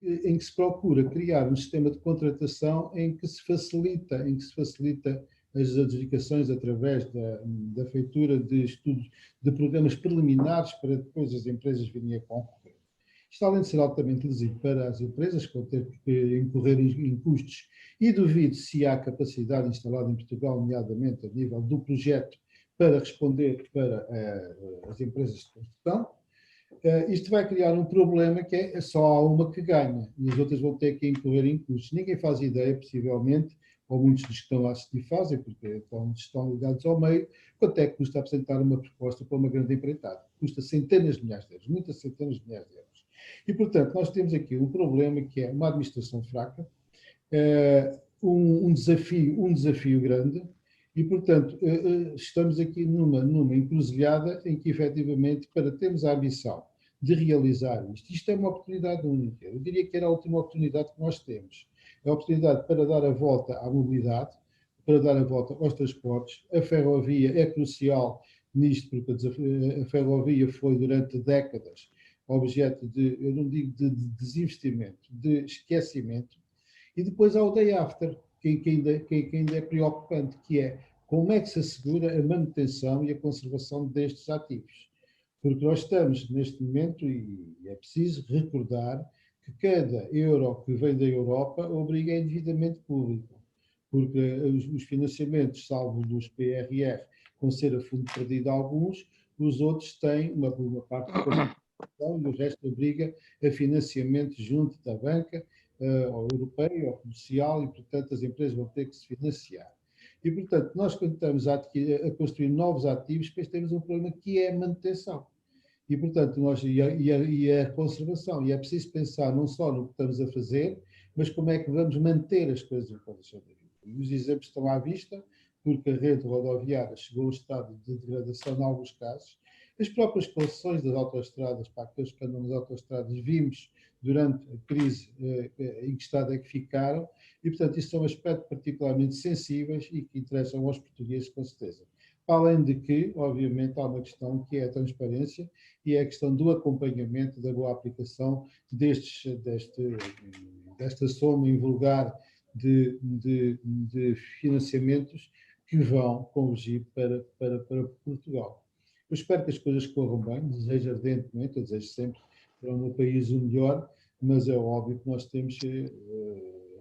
em que se procura criar um sistema de contratação em que se facilita as adjudicações através da feitura de estudos, de programas preliminares para depois as empresas virem a concorrer. Isto, além de ser altamente lesivo para as empresas, que vão ter que incorrer em custos, e duvido se há capacidade instalada em Portugal, nomeadamente a nível do projeto, para responder para as empresas de construção. Isto vai criar um problema que é só há uma que ganha e as outras vão ter que incorrer em custos. Ninguém faz ideia, possivelmente, ou muitos dos que estão a assistir fazem, porque estão ligados ao meio, quanto é que custa apresentar uma proposta para uma grande empreitada. Custa centenas de milhares de euros, muitas centenas de milhares de euros. E, portanto, nós temos aqui um problema que é uma administração fraca, um desafio grande, e, portanto, estamos aqui numa encruzilhada em que, efetivamente, para termos a ambição de realizar isto é uma oportunidade única. Eu diria que era a última oportunidade que nós temos. É a oportunidade para dar a volta à mobilidade, para dar a volta aos transportes. A ferrovia é crucial nisto, porque a ferrovia foi, durante décadas, objeto de, eu não digo de desinvestimento, de esquecimento. E depois há o day after, que ainda é preocupante, que é como é que se assegura a manutenção e a conservação destes ativos. Porque nós estamos, neste momento, e é preciso recordar, que cada euro que vem da Europa obriga a endividamento público. Porque os financiamentos, salvo dos PRR, vão ser a fundo perdido alguns, os outros têm uma parte de participação e o resto obriga a financiamento junto da banca, ou europeia, ou comercial, e, portanto, as empresas vão ter que se financiar. E, portanto, nós, quando estamos a construir novos ativos, depois temos um problema que é a manutenção. E, portanto, a conservação. E é preciso pensar não só no que estamos a fazer, mas como é que vamos manter as coisas em condição de vida. E os exemplos estão à vista, porque a rede rodoviária chegou a um estado de degradação em alguns casos. As próprias concessões das autoestradas, para aqueles que andam nas autoestradas, vimos durante a crise em que estado é que ficaram, e, portanto, isso são aspectos particularmente sensíveis e que interessam aos portugueses, com certeza. Além de que, obviamente, há uma questão que é a transparência e é a questão do acompanhamento da boa aplicação desta soma invulgar de financiamentos que vão convergir para Portugal. Eu espero que as coisas corram bem, desejo ardentemente, eu desejo sempre para o meu país o melhor, mas é óbvio que nós temos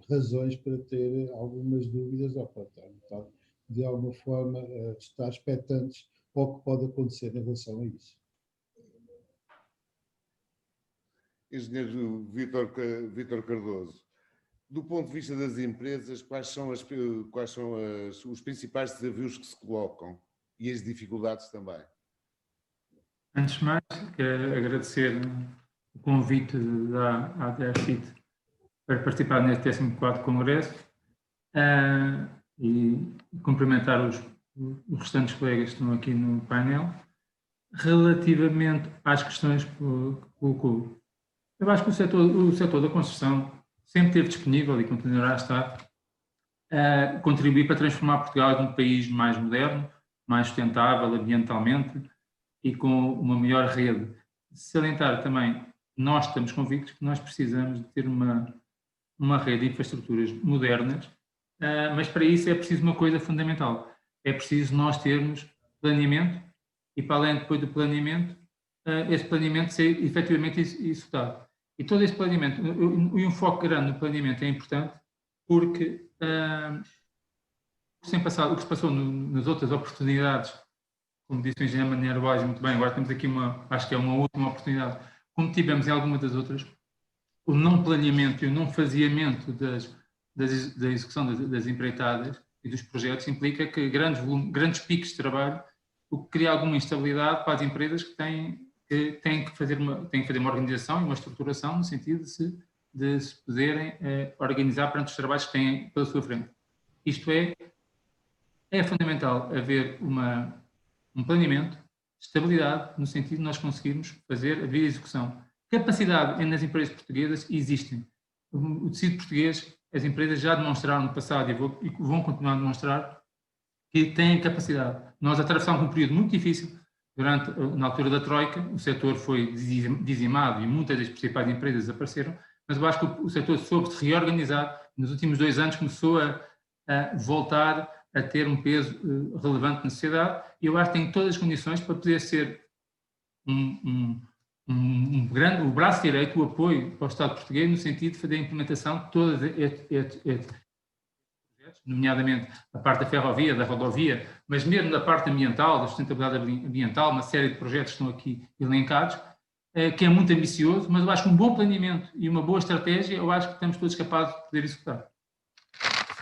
razões para ter algumas dúvidas ou para estar, de alguma forma, estar expectantes ao que pode acontecer em relação a isso. Engenheiro Vítor Cardoso, do ponto de vista das empresas, quais são os principais desafios que se colocam e as dificuldades também? Antes de mais, quero agradecer o convite da ADFIT para participar neste 14º Congresso e cumprimentar os restantes colegas que estão aqui no painel. Relativamente às questões que colocou, eu acho que o setor da construção sempre esteve disponível e continuará a estar a contribuir para transformar Portugal em um país mais moderno, mais sustentável ambientalmente e com uma melhor rede. Salientar também, nós estamos convictos que nós precisamos de ter uma rede de infraestruturas modernas, mas para isso é preciso uma coisa fundamental, é preciso nós termos planeamento e, para além depois do planeamento, esse planeamento ser efetivamente executado. E todo esse planeamento, e um foco grande no planeamento é importante, porque o que se passou nas outras oportunidades, como disse o engenheiro Manuel Vaz muito bem, agora temos aqui acho que é uma última oportunidade, como tivemos em algumas das outras, o não planeamento e o não faseamento da execução das empreitadas e dos projetos implica que grandes picos de trabalho, o que cria alguma instabilidade para as empresas que têm que fazer uma organização e uma estruturação no sentido de se poderem organizar perante os trabalhos que têm pela sua frente. Isto é fundamental haver um planeamento, estabilidade, no sentido de nós conseguirmos fazer a via execução. Capacidade nas empresas portuguesas existem. O tecido português, as empresas já demonstraram no passado e vão continuar a demonstrar que têm capacidade. Nós atravessámos um período muito difícil. Na altura da Troika, o setor foi dizimado e muitas das principais empresas desapareceram, mas eu acho que o setor soube se reorganizar, nos últimos 2 anos começou a voltar a ter um peso relevante na sociedade, e eu acho que tem todas as condições para poder ser o braço direito, o apoio ao Estado português, no sentido de fazer a implementação de todos estes projetos, nomeadamente a parte da ferrovia, da rodovia, mas mesmo da parte ambiental, da sustentabilidade ambiental, uma série de projetos que estão aqui elencados, que é muito ambicioso, mas eu acho que um bom planeamento e uma boa estratégia, eu acho que estamos todos capazes de poder executar.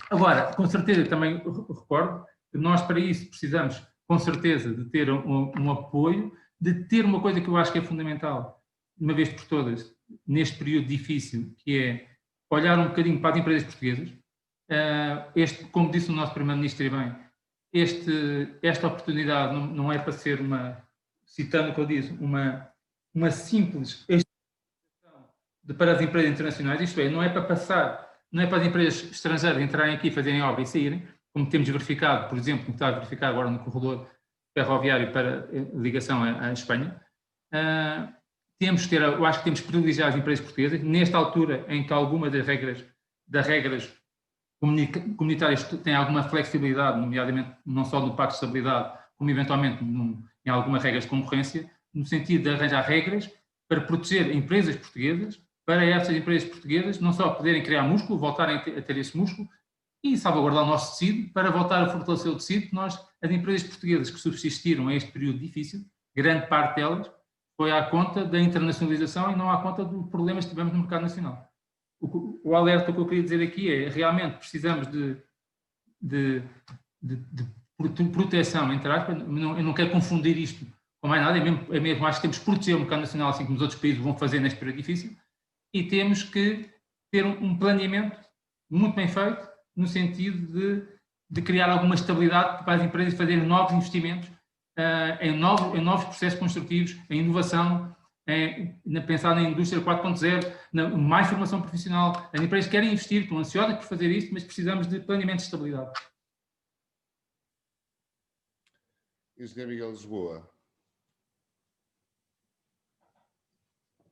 Agora, com certeza, também recordo que nós, para isso, precisamos, com certeza, de ter um apoio, de ter uma coisa que eu acho que é fundamental, de uma vez por todas, neste período difícil, que é olhar um bocadinho para as empresas portuguesas. Como disse o nosso Primeiro-Ministro, e bem, esta oportunidade não é para ser citando o que eu disse, uma simples para as empresas internacionais, isto é, não é para as empresas estrangeiras entrarem aqui, fazerem obra e saírem, como temos verificado, por exemplo, como está a verificar agora no corredor ferroviário para ligação à Espanha. Eu acho que temos que privilegiar as empresas portuguesas, nesta altura em que algumas das regras comunitárias têm alguma flexibilidade, nomeadamente não só no Pacto de Estabilidade, como eventualmente em algumas regras de concorrência, no sentido de arranjar regras para proteger empresas portuguesas, para essas empresas portuguesas não só poderem criar músculo, voltarem a ter esse músculo e salvaguardar o nosso tecido, para voltar a fortalecer o tecido. As empresas portuguesas que subsistiram a este período difícil, grande parte delas foi à conta da internacionalização e não à conta dos problemas que tivemos no mercado nacional. O alerta que eu queria dizer aqui é, realmente precisamos de proteção, entre aspas. Eu não quero confundir isto com mais nada, é mesmo acho que temos que proteger o mercado nacional, assim como os outros países vão fazer neste período difícil, e temos que ter um planeamento muito bem feito, no sentido de criar alguma estabilidade para as empresas fazerem novos investimentos em novos processos construtivos, em inovação, pensar na indústria 4.0, mais formação profissional. As empresas querem investir, estão ansiosas por fazer isso, mas precisamos de planeamento de estabilidade. Engenheiro Miguel Lisboa.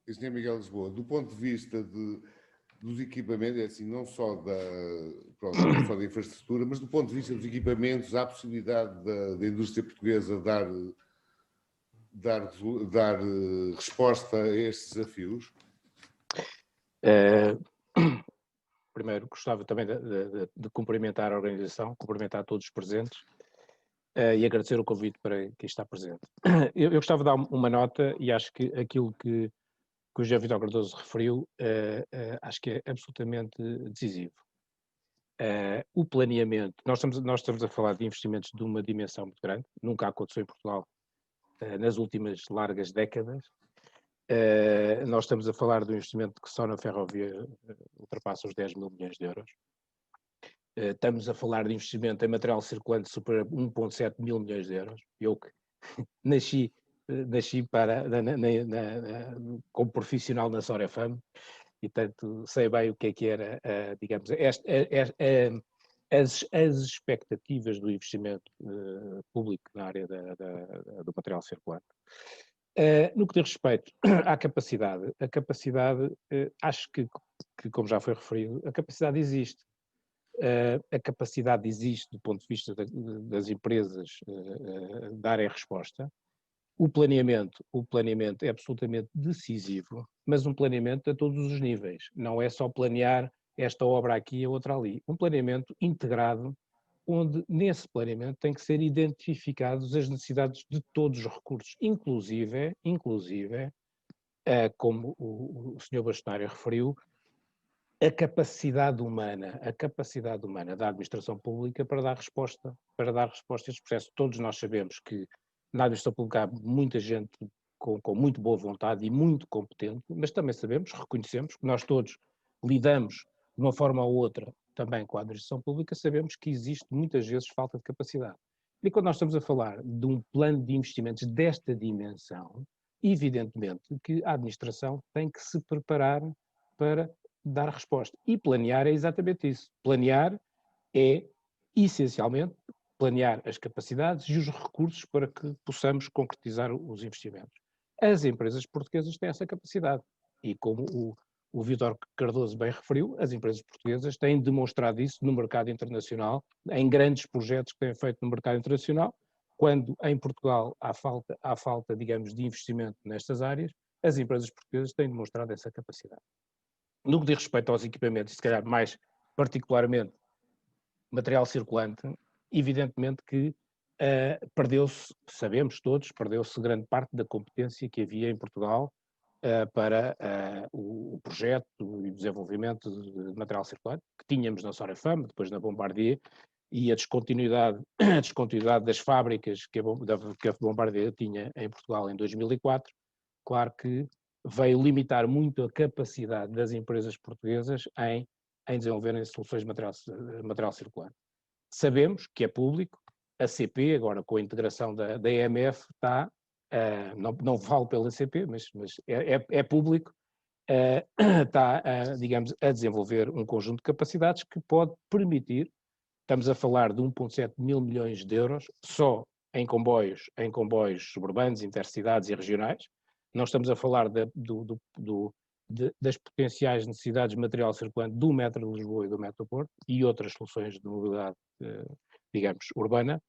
Engenheiro Miguel Lisboa, do ponto de vista dos equipamentos, é assim, não só da infraestrutura, mas do ponto de vista dos equipamentos, há a possibilidade da indústria portuguesa dar resposta a estes desafios? Primeiro, gostava também de cumprimentar a organização, cumprimentar todos os presentes e agradecer o convite para quem está presente. Eu gostava de dar uma nota, e acho que aquilo que o José Vitor Cardoso referiu, acho que é absolutamente decisivo. O planeamento, nós estamos a falar de investimentos de uma dimensão muito grande, nunca aconteceu em Portugal nas últimas largas décadas. Nós estamos a falar de um investimento que só na ferrovia ultrapassa os 10 mil milhões de euros. Estamos a falar de investimento em material circulante supera 1,7 mil milhões de euros. Eu que nasci como profissional na Sorefam, e tanto sei bem o que era, digamos, as expectativas do investimento público na área do material circulante. No que diz respeito à capacidade, acho que, como já foi referido, a capacidade existe. A capacidade existe do ponto de vista das empresas darem resposta. O planeamento é absolutamente decisivo, mas um planeamento a todos os níveis. Não é só planear esta obra aqui e a outra ali. Um planeamento integrado, onde nesse planeamento tem que ser identificadas as necessidades de todos os recursos, inclusive como o Sr. Bastonário referiu, a capacidade humana da administração pública para dar resposta a estes processos. Todos nós sabemos que na administração pública há muita gente com muito boa vontade e muito competente, mas também reconhecemos que nós todos lidamos de uma forma ou outra também com a administração pública, sabemos que existe muitas vezes falta de capacidade. E quando nós estamos a falar de um plano de investimentos desta dimensão, evidentemente que a administração tem que se preparar para dar resposta. E planear é exatamente isso. Planear é, essencialmente, planear as capacidades e os recursos para que possamos concretizar os investimentos. As empresas portuguesas têm essa capacidade. E como o Vítor Cardoso bem referiu, as empresas portuguesas têm demonstrado isso no mercado internacional, em grandes projetos que têm feito no mercado internacional, quando em Portugal há falta, digamos, de investimento nestas áreas, as empresas portuguesas têm demonstrado essa capacidade. No que diz respeito aos equipamentos, se calhar mais particularmente material circulante, evidentemente que perdeu-se, sabemos todos, perdeu-se grande parte da competência que havia em Portugal para o projeto e o desenvolvimento de material circulante, que tínhamos na Sorafam, depois na Bombardier, e a descontinuidade das fábricas que a Bombardier tinha em Portugal em 2004, claro que veio limitar muito a capacidade das empresas portuguesas em desenvolverem soluções de material circulante. Sabemos que é público, a CP, agora com a integração da EMF, está, não falo pela CP, mas é público, está, digamos, a desenvolver um conjunto de capacidades que pode permitir, estamos a falar de 1,7 mil milhões de euros, só em comboios suburbanos, intercidades e regionais, não estamos a falar das potenciais necessidades de material circulante do metro de Lisboa e do metro do Porto e outras soluções de mobilidade, digamos, urbana.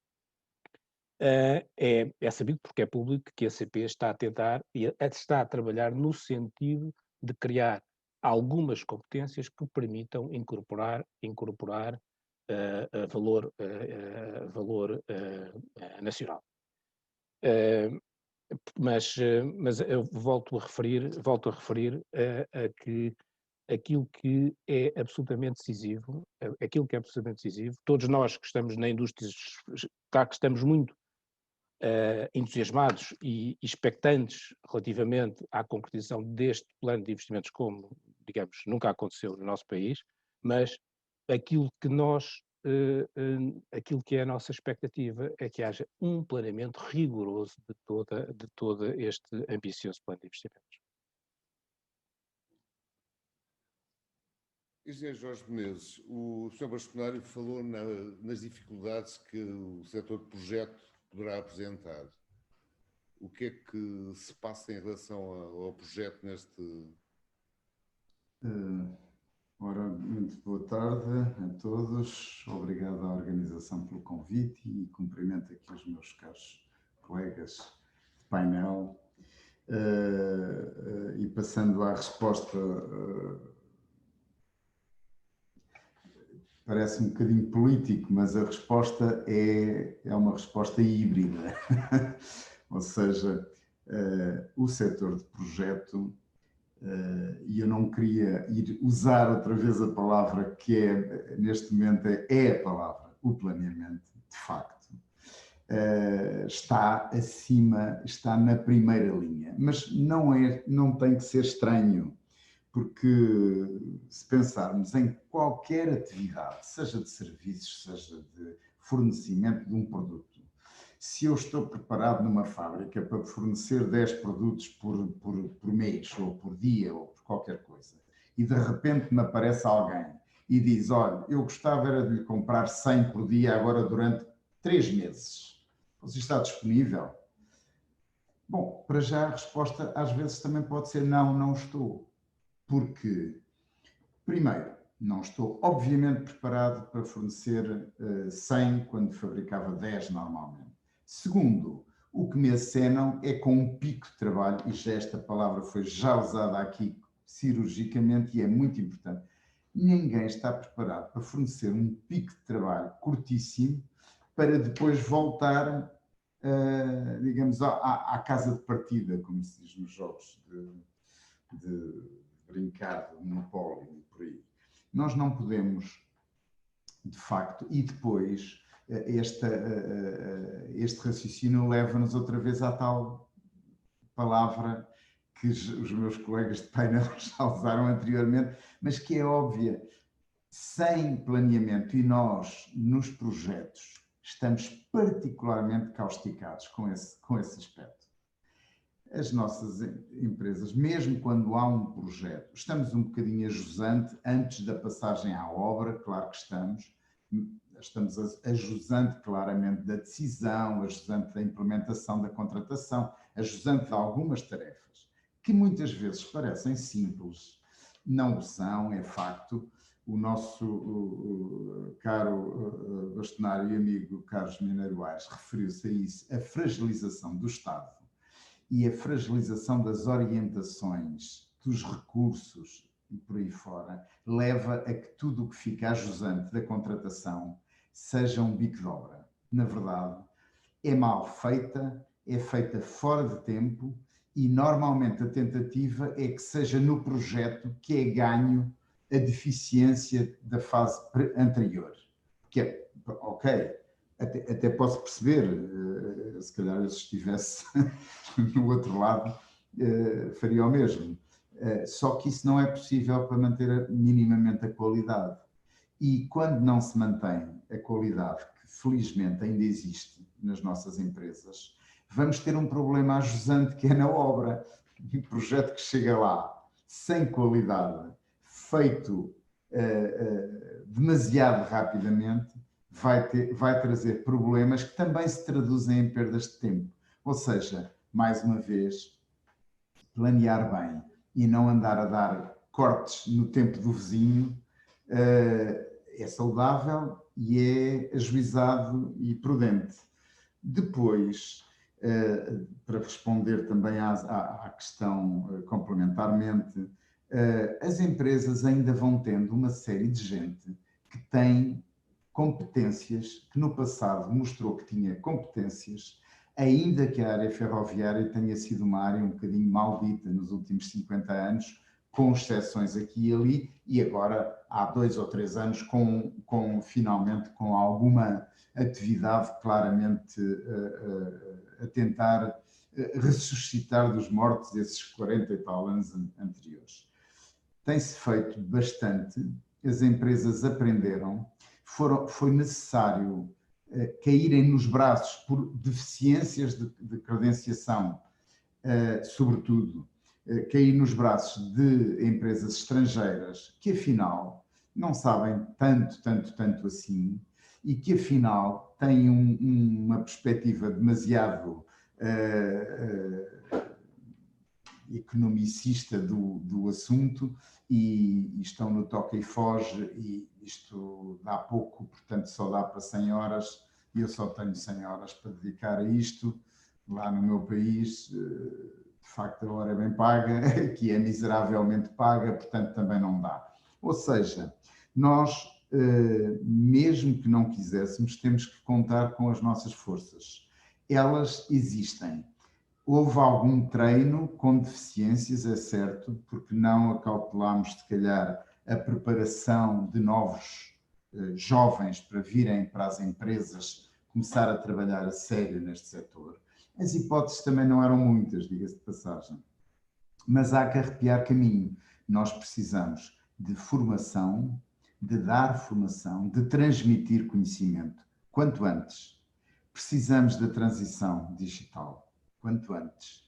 É sabido, porque é público, que a CP está a tentar e está a trabalhar no sentido de criar algumas competências que permitam incorporar valor nacional. Mas eu volto a referir que aquilo que é absolutamente decisivo, todos nós que estamos na indústria, que estamos muito entusiasmados e expectantes relativamente à concretização deste plano de investimentos, como, digamos, nunca aconteceu no nosso país, mas aquilo que é a nossa expectativa é que haja um planeamento rigoroso de todo este ambicioso plano de investimentos. Engenheiro Jorge Menezes, o Sr. Bastonário falou nas dificuldades que o setor de projeto poderá apresentar. O que é que se passa em relação ao projeto neste... Ora, muito boa tarde a todos. Obrigado à organização pelo convite e cumprimento aqui os meus caros colegas de painel. E passando à resposta, parece um bocadinho político, mas a resposta é uma resposta híbrida. Ou seja, o setor de projeto, e eu não queria usar outra vez a palavra que neste momento é a palavra, o planeamento, de facto, está acima, está na primeira linha, mas não tem que ser estranho, porque se pensarmos em qualquer atividade, seja de serviços, seja de fornecimento de um produto, se eu estou preparado numa fábrica para fornecer 10 produtos por mês, ou por dia, ou por qualquer coisa, e de repente me aparece alguém e diz, olha, eu gostava era de lhe comprar 100 por dia agora durante 3 meses. Você está disponível? Bom, para já a resposta às vezes também pode ser não estou. Porque, primeiro, não estou obviamente preparado para fornecer 100 quando fabricava 10 normalmente. Segundo, o que me acenam é com um pico de trabalho, e esta palavra foi já usada aqui cirurgicamente e é muito importante. Ninguém está preparado para fornecer um pico de trabalho curtíssimo para depois voltar, digamos, à casa de partida, como se diz nos jogos de brincar, de monopólio e por aí. Nós não podemos, de facto, e depois este raciocínio leva-nos outra vez à tal palavra que os meus colegas de painel já usaram anteriormente, mas que é óbvia. Sem planeamento, e nós, nos projetos, estamos particularmente causticados com esse aspecto. As nossas empresas, mesmo quando há um projeto, estamos um bocadinho a jusante antes da passagem à obra, claro que estamos a jusante claramente da decisão, a jusante da implementação da contratação, a jusante de algumas tarefas, que muitas vezes parecem simples, não o são, é facto. O nosso caro bastonário e amigo Carlos Mineiro Aires referiu-se a isso, a fragilização do Estado e a fragilização das orientações, dos recursos e por aí fora, leva a que tudo o que fica ajusante da contratação seja um bico de obra. Na verdade, é mal feita, é feita fora de tempo e normalmente a tentativa é que seja no projeto que é ganho a deficiência da fase anterior. Que é, ok, até posso perceber, se calhar eu se estivesse no outro lado faria o mesmo. Só que isso não é possível para manter minimamente a qualidade. E quando não se mantém a qualidade, que felizmente ainda existe nas nossas empresas, vamos ter um problema ajusante que é na obra. Um projeto que chega lá sem qualidade, feito demasiado rapidamente, vai trazer problemas que também se traduzem em perdas de tempo. Ou seja, mais uma vez, planear bem e não andar a dar cortes no tempo do vizinho é saudável e é ajuizado e prudente. Depois, para responder também à questão complementarmente, as empresas ainda vão tendo uma série de gente que tem competências, que no passado mostrou que tinha competências, ainda que a área ferroviária tenha sido uma área um bocadinho maldita nos últimos 50 anos, com exceções aqui e ali, e agora há 2 ou 3 anos finalmente com alguma atividade claramente a tentar ressuscitar dos mortos esses 40 e tal anos anteriores. Tem-se feito bastante, as empresas aprenderam, foi necessário caírem nos braços por deficiências de credenciação, sobretudo, cair nos braços de empresas estrangeiras que afinal não sabem tanto assim e que afinal têm uma perspectiva demasiado economicista do assunto e estão no toca e foge e isto dá pouco, portanto só dá para 100 horas e eu só tenho 100 horas para dedicar a isto. Lá no meu país, de facto, a hora é bem paga, aqui é miseravelmente paga, portanto também não dá. Ou seja, nós, mesmo que não quiséssemos, temos que contar com as nossas forças. Elas existem. Houve algum treino com deficiências, é certo, porque não acautelámos, se calhar, a preparação de novos jovens para virem para as empresas começar a trabalhar a sério neste setor. As hipóteses também não eram muitas, diga-se de passagem. Mas há que arrepiar caminho. Nós precisamos de formação, de dar formação, de transmitir conhecimento, quanto antes. Precisamos da transição digital, quanto antes.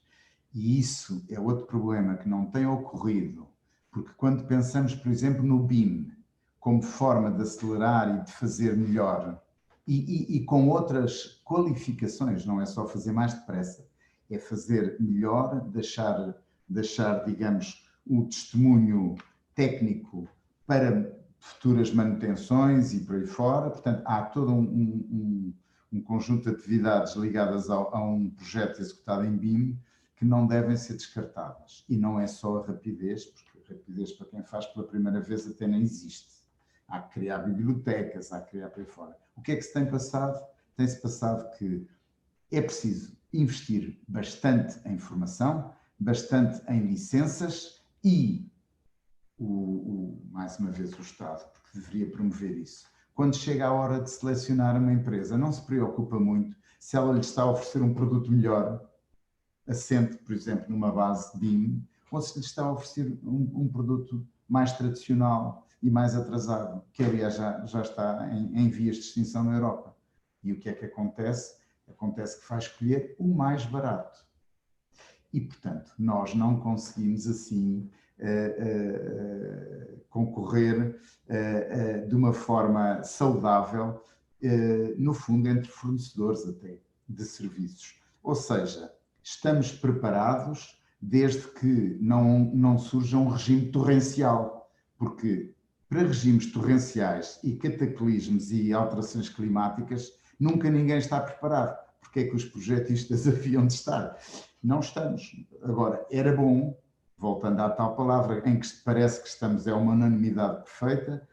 E isso é outro problema que não tem ocorrido, porque quando pensamos, por exemplo, no BIM, como forma de acelerar e de fazer melhor, e com outras qualificações, não é só fazer mais depressa, é fazer melhor, deixar, digamos, o testemunho técnico para futuras manutenções e por aí fora. Portanto, há todo um conjunto de atividades ligadas a um projeto executado em BIM que não devem ser descartadas. E não é só a rapidez, porque a rapidez para quem faz pela primeira vez até nem existe. Há que criar bibliotecas, há que criar por aí fora. O que é que se tem passado? Tem-se passado que é preciso investir bastante em formação, bastante em licenças e, mais uma vez, o Estado, porque deveria promover isso. Quando chega a hora de selecionar uma empresa, não se preocupa muito se ela lhe está a oferecer um produto melhor, assente, por exemplo, numa base BIM, ou se lhe está a oferecer um produto mais tradicional e mais atrasado, que aliás já está em vias de extinção na Europa. E o que é que acontece? Acontece que faz escolher o mais barato. E, portanto, nós não conseguimos assim concorrer de uma forma saudável, no fundo, entre fornecedores até de serviços. Ou seja, estamos preparados, desde que não surja um regime torrencial, porque para regimes torrenciais e cataclismos e alterações climáticas, nunca ninguém está preparado. Porque é que os projetistas haviam de estar? Não estamos. Agora, era bom, voltando à tal palavra, em que parece que estamos, é uma unanimidade perfeita,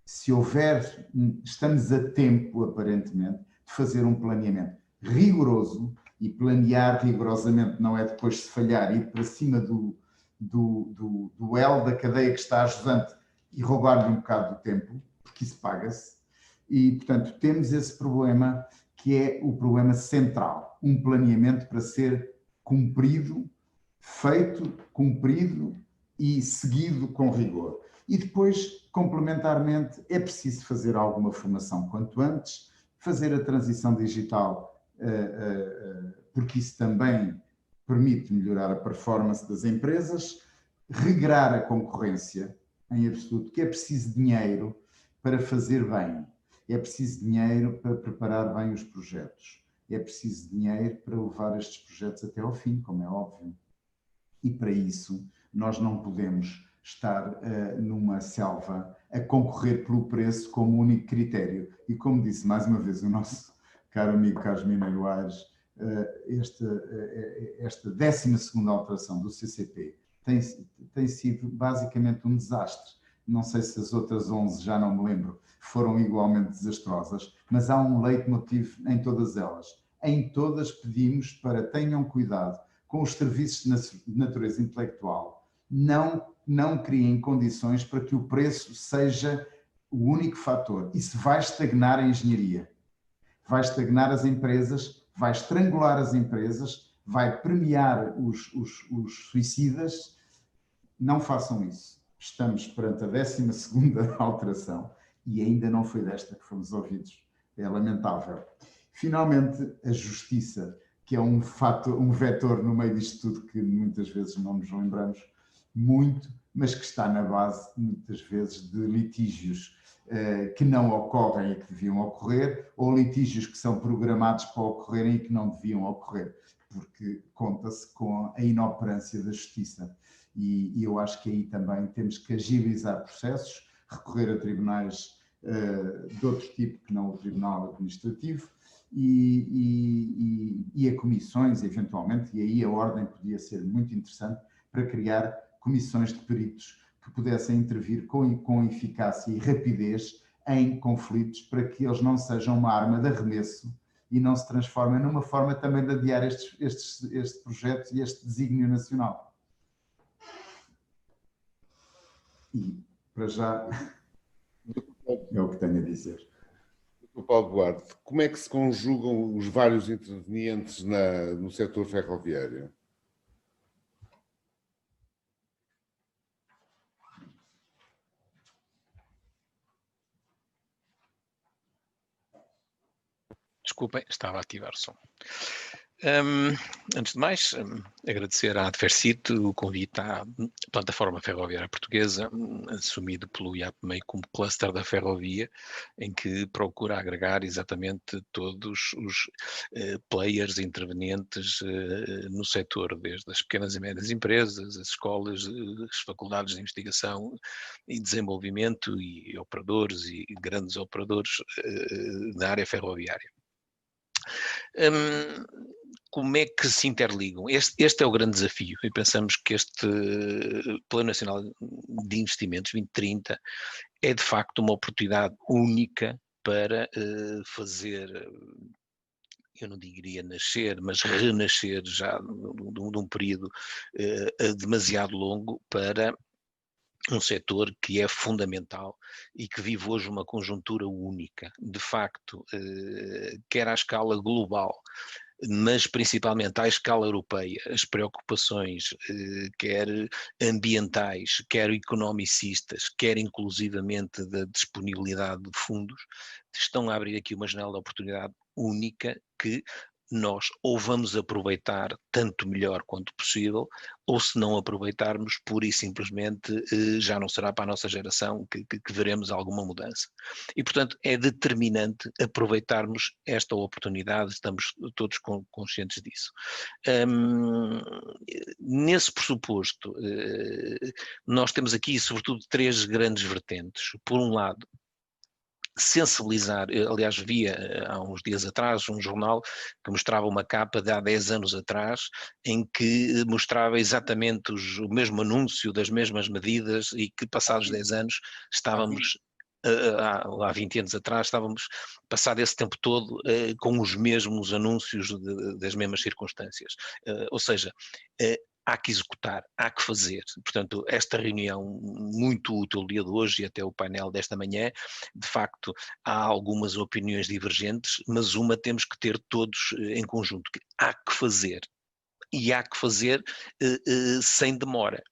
se houver, estamos a tempo, aparentemente, de fazer um planeamento rigoroso, e planear rigorosamente não é depois se falhar, ir para cima do L da cadeia que está ajudante e roubar-lhe um bocado do tempo, porque isso paga-se. E, portanto, temos esse problema que é o problema central, um planeamento para ser cumprido, feito, cumprido e seguido com rigor. E depois, complementarmente, é preciso fazer alguma formação quanto antes, fazer a transição digital, porque isso também permite melhorar a performance das empresas, regrar a concorrência, em absoluto, que é preciso dinheiro para fazer bem, é preciso dinheiro para preparar bem os projetos, é preciso dinheiro para levar estes projetos até ao fim, como é óbvio. E para isso nós não podemos estar numa selva a concorrer pelo preço como único critério. E como disse mais uma vez o nosso caro amigo Carlos Mineiro Aires, esta 12ª alteração do CCP tem sido basicamente um desastre. Não sei se as outras 11, já não me lembro, foram igualmente desastrosas, mas há um leitmotiv em todas elas. Em todas pedimos para tenham cuidado com os serviços de natureza intelectual, não criem condições para que o preço seja o único fator. Isso vai estagnar a engenharia, vai estagnar as empresas, vai estrangular as empresas, vai premiar os suicidas. Não façam isso. Estamos perante a 12ª alteração e ainda não foi desta que fomos ouvidos. É lamentável. Finalmente, a justiça, que é um vetor no meio disto tudo que muitas vezes não nos lembramos muito, mas que está na base, muitas vezes, de litígios que não ocorrem e que deviam ocorrer, ou litígios que são programados para ocorrerem e que não deviam ocorrer, porque conta-se com a inoperância da justiça. E eu acho que aí também temos que agilizar processos, recorrer a tribunais de outro tipo que não o tribunal administrativo e a comissões, eventualmente, e aí a ordem podia ser muito interessante para criar comissões de peritos que pudessem intervir com eficácia e rapidez em conflitos para que eles não sejam uma arma de arremesso e não se transformem numa forma também de adiar este projeto e este desígnio nacional. E, para já, é o que tenho a dizer. Dr. Paulo Duarte, como é que se conjugam os vários intervenientes no setor ferroviário? Desculpem, estava a ativar o som. Antes de mais, agradecer à Adversite o convite à plataforma ferroviária portuguesa, assumido pelo IAPMEI como cluster da ferrovia, em que procura agregar exatamente todos os players intervenientes no setor, desde as pequenas e médias empresas, as escolas, as faculdades de investigação e desenvolvimento e operadores e grandes operadores na área ferroviária. Como é que se interligam? Este é o grande desafio e pensamos que este Plano Nacional de Investimentos 2030 é de facto uma oportunidade única para fazer, eu não diria nascer, mas renascer já de um período demasiado longo para um setor que é fundamental e que vive hoje uma conjuntura única. De facto, quer à escala global, mas principalmente à escala europeia, as preocupações, quer ambientais, quer economicistas, quer inclusivamente da disponibilidade de fundos, estão a abrir aqui uma janela de oportunidade única que nós ou vamos aproveitar tanto melhor quanto possível, ou se não aproveitarmos, pura e simplesmente já não será para a nossa geração que veremos alguma mudança. E, portanto, é determinante aproveitarmos esta oportunidade, estamos todos conscientes disso. Nesse pressuposto, nós temos aqui, sobretudo, 3 grandes vertentes. Por um lado, sensibilizar, aliás, via há uns dias atrás um jornal que mostrava uma capa de há 10 anos atrás, em que mostrava exatamente o mesmo anúncio das mesmas medidas e que passados 10 anos estávamos, há 20 anos atrás, estávamos, passado esse tempo todo, com os mesmos anúncios das mesmas circunstâncias. Ou seja, há que executar, há que fazer. Portanto, esta reunião muito útil, o dia de hoje e até o painel desta manhã, de facto, há algumas opiniões divergentes, mas uma temos que ter todos em conjunto, que há que fazer. E há que fazer sem demora.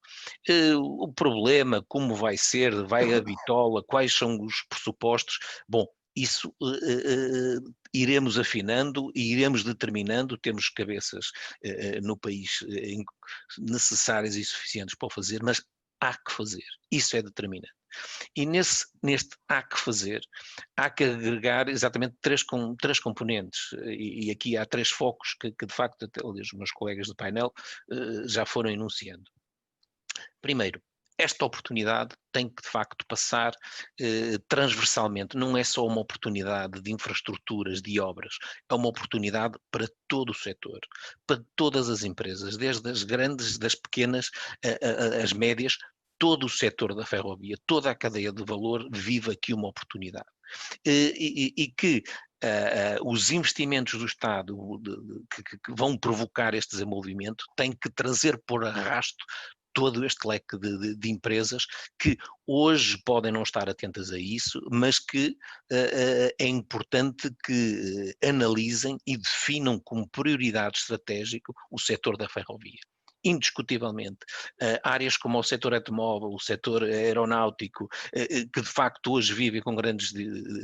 O problema, como vai ser, vai a bitola, quais são os pressupostos, bom, isso iremos afinando e iremos determinando, temos cabeças no país necessárias e suficientes para o fazer, mas há que fazer, isso é determinante. E neste há que fazer, há que agregar exatamente três componentes, e aqui há 3 focos que de facto até os meus colegas do painel já foram enunciando. Primeiro, esta oportunidade tem que de facto passar transversalmente, não é só uma oportunidade de infraestruturas, de obras, é uma oportunidade para todo o setor, para todas as empresas, desde as grandes, das pequenas, as médias, todo o setor da ferrovia, toda a cadeia de valor vive aqui uma oportunidade. E que os investimentos do Estado que vão provocar este desenvolvimento têm que trazer por arrasto todo este leque de empresas que hoje podem não estar atentas a isso, mas que é importante que analisem e definam como prioridade estratégica o setor da ferrovia. Indiscutivelmente, áreas como o setor automóvel, o setor aeronáutico, que de facto hoje vivem com grandes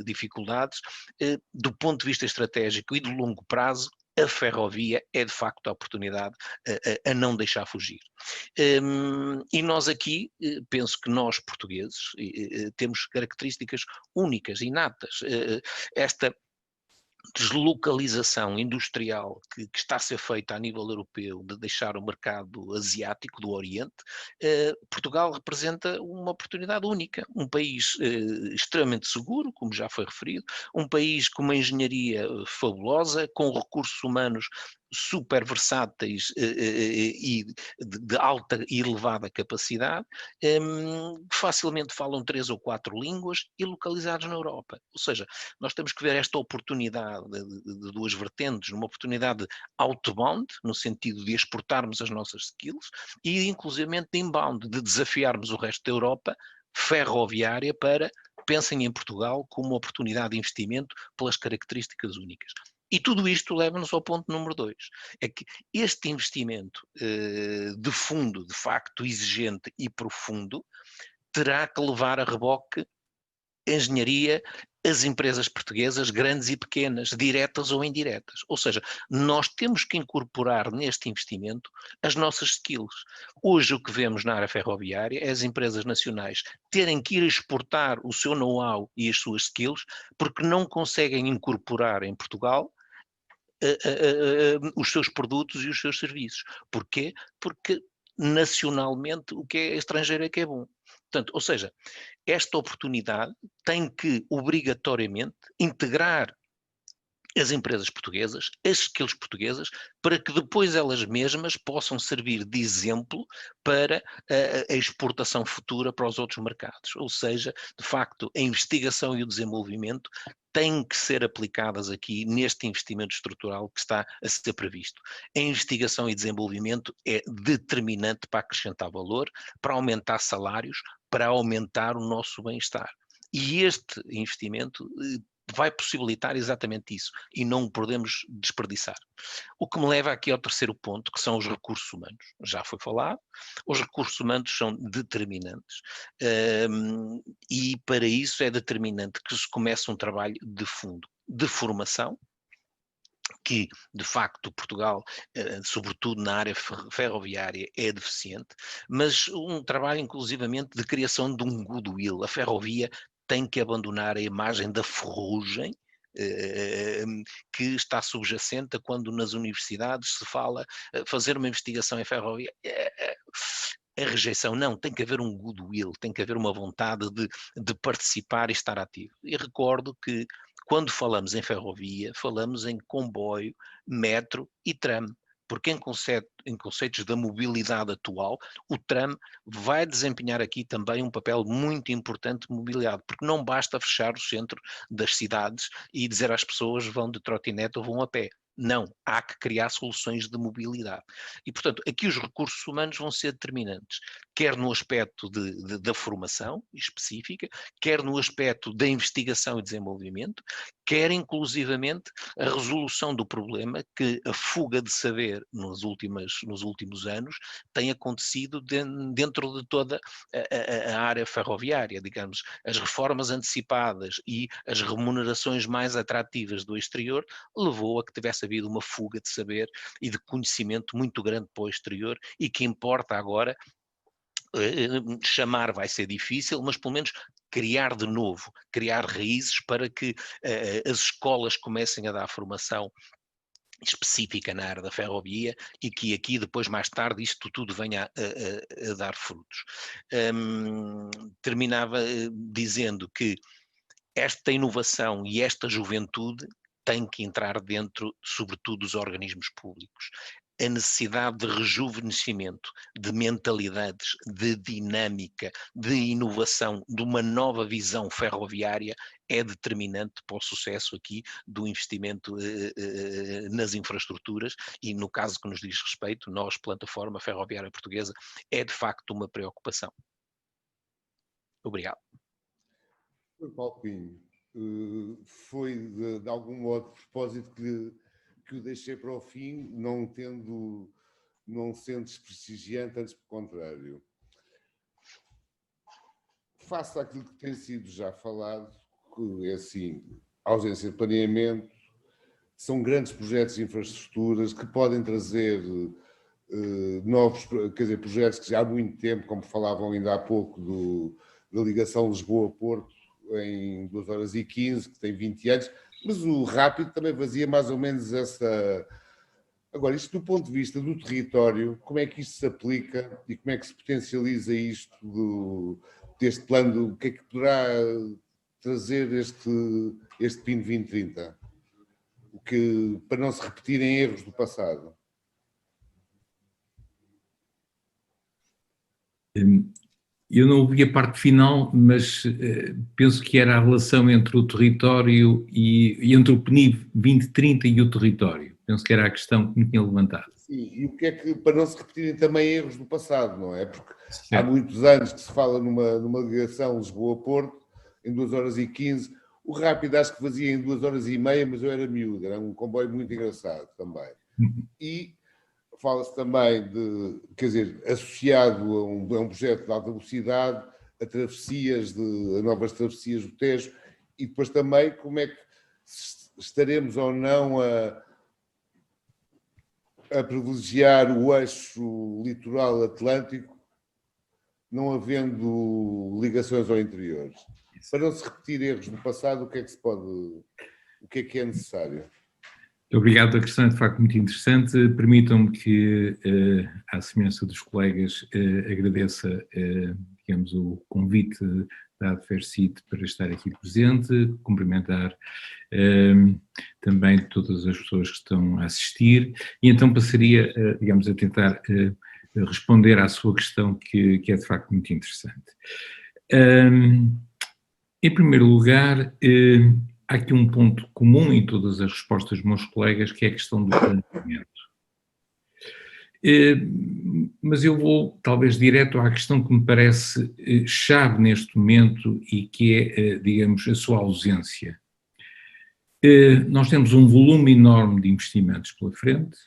dificuldades, do ponto de vista estratégico e de longo prazo, a ferrovia é de facto a oportunidade a não deixar fugir. E nós aqui, penso que nós portugueses temos características únicas, inatas. Esta deslocalização industrial que está a ser feita a nível europeu de deixar o mercado asiático do Oriente, Portugal representa uma oportunidade única, um país extremamente seguro, como já foi referido, um país com uma engenharia fabulosa, com recursos humanos super versáteis e de alta e elevada capacidade, facilmente falam 3 ou 4 línguas e localizados na Europa. Ou seja, nós temos que ver esta oportunidade de 2 vertentes, uma oportunidade outbound, no sentido de exportarmos as nossas skills, e inclusivamente de inbound, de desafiarmos o resto da Europa ferroviária para, pensem em Portugal como uma oportunidade de investimento pelas características únicas. E tudo isto leva-nos ao ponto número 2, é que este investimento de fundo, de facto exigente e profundo, terá que levar a reboque a engenharia, as empresas portuguesas, grandes e pequenas, diretas ou indiretas. Ou seja, nós temos que incorporar neste investimento as nossas skills. Hoje o que vemos na área ferroviária é as empresas nacionais terem que ir exportar o seu know-how e as suas skills porque não conseguem incorporar em Portugal os seus produtos e os seus serviços. Porquê? Porque nacionalmente o que é estrangeiro é que é bom. Portanto, ou seja, esta oportunidade tem que obrigatoriamente integrar as empresas portuguesas, as skills portuguesas, para que depois elas mesmas possam servir de exemplo para a exportação futura para os outros mercados. Ou seja, de facto, a investigação e o desenvolvimento têm que ser aplicadas aqui neste investimento estrutural que está a ser previsto. A investigação e desenvolvimento é determinante para acrescentar valor, para aumentar salários, para aumentar o nosso bem-estar. E este investimento vai possibilitar exatamente isso e não o podemos desperdiçar. O que me leva aqui ao terceiro ponto, que são os recursos humanos. Já foi falado, os recursos humanos são determinantes e para isso é determinante que se comece um trabalho de fundo, de formação, que, de facto, Portugal, sobretudo na área ferroviária, é deficiente, mas um trabalho, inclusivamente, de criação de um goodwill. A ferrovia tem que abandonar a imagem da ferrugem, que está subjacente a quando nas universidades se fala fazer uma investigação em ferrovia. A rejeição, não, tem que haver um goodwill, tem que haver uma vontade de participar e estar ativo. E recordo que, quando falamos em ferrovia, falamos em comboio, metro e tram, porque em conceitos da mobilidade atual, o tram vai desempenhar aqui também um papel muito importante de mobilidade, porque não basta fechar o centro das cidades e dizer às pessoas vão de trotinete ou vão a pé. Não, há que criar soluções de mobilidade. E, portanto, aqui os recursos humanos vão ser determinantes, quer no aspecto da formação específica, quer no aspecto da investigação e desenvolvimento, quer inclusivamente a resolução do problema que a fuga de saber nos últimos anos tem acontecido dentro de toda a área ferroviária, digamos, as reformas antecipadas e as remunerações mais atrativas do exterior levou a que tivesse havido uma fuga de saber e de conhecimento muito grande para o exterior e que importa agora chamar vai ser difícil, mas pelo menos criar de novo, criar raízes para que as escolas comecem a dar formação específica na área da ferrovia e que aqui depois mais tarde isto tudo venha a dar frutos. Terminava dizendo que esta inovação e esta juventude tem que entrar dentro, sobretudo, dos organismos públicos. A necessidade de rejuvenescimento, de mentalidades, de dinâmica, de inovação, de uma nova visão ferroviária é determinante para o sucesso aqui do investimento nas infraestruturas e no caso que nos diz respeito, nós, Plataforma Ferroviária Portuguesa, é de facto uma preocupação. Obrigado. Paulo Pinho, foi de algum modo propósito que o deixei para o fim, não sendo desprestigiante, antes pelo contrário. Face àquilo que tem sido já falado, que é assim, ausência de planeamento, são grandes projetos de infraestruturas que podem trazer novos, quer dizer, projetos que já há muito tempo, como falavam ainda há pouco, da ligação Lisboa-Porto, em 2 horas e 15, que tem 20 anos, mas o rápido também fazia mais ou menos essa... Agora, isto do ponto de vista do território, como é que isto se aplica e como é que se potencializa isto deste plano, o que é que poderá trazer este PIN 2030? Para não se repetirem erros do passado. Eu não ouvi a parte final, mas penso que era a relação entre o território e entre o PNI 2030 e o território. Penso que era a questão que me tinha levantado. Sim, e o que é que, para não se repetirem também erros do passado, não é? Porque há muitos anos que se fala numa ligação Lisboa-Porto, em 2 horas e 15, o rápido acho que fazia em 2 horas e meia, mas eu era miúdo, era um comboio muito engraçado também. E fala-se também de, quer dizer, associado a um projeto de alta velocidade, a novas travessias do Tejo, e depois também como é que estaremos ou não a privilegiar o eixo litoral atlântico, não havendo ligações ao interior. Para não se repetir erros do passado, o que é que é necessário? Obrigado, a questão é de facto muito interessante. Permitam-me que, à semelhança dos colegas, agradeça, digamos, o convite da Adfercit para estar aqui presente, cumprimentar também todas as pessoas que estão a assistir e então passaria, digamos, a tentar responder à sua questão que é de facto muito interessante. Em primeiro lugar, há aqui um ponto comum em todas as respostas dos meus colegas, que é a questão do planeamento. Mas eu vou, talvez, direto à questão que me parece chave neste momento e que é, digamos, a sua ausência. Nós temos um volume enorme de investimentos pela frente.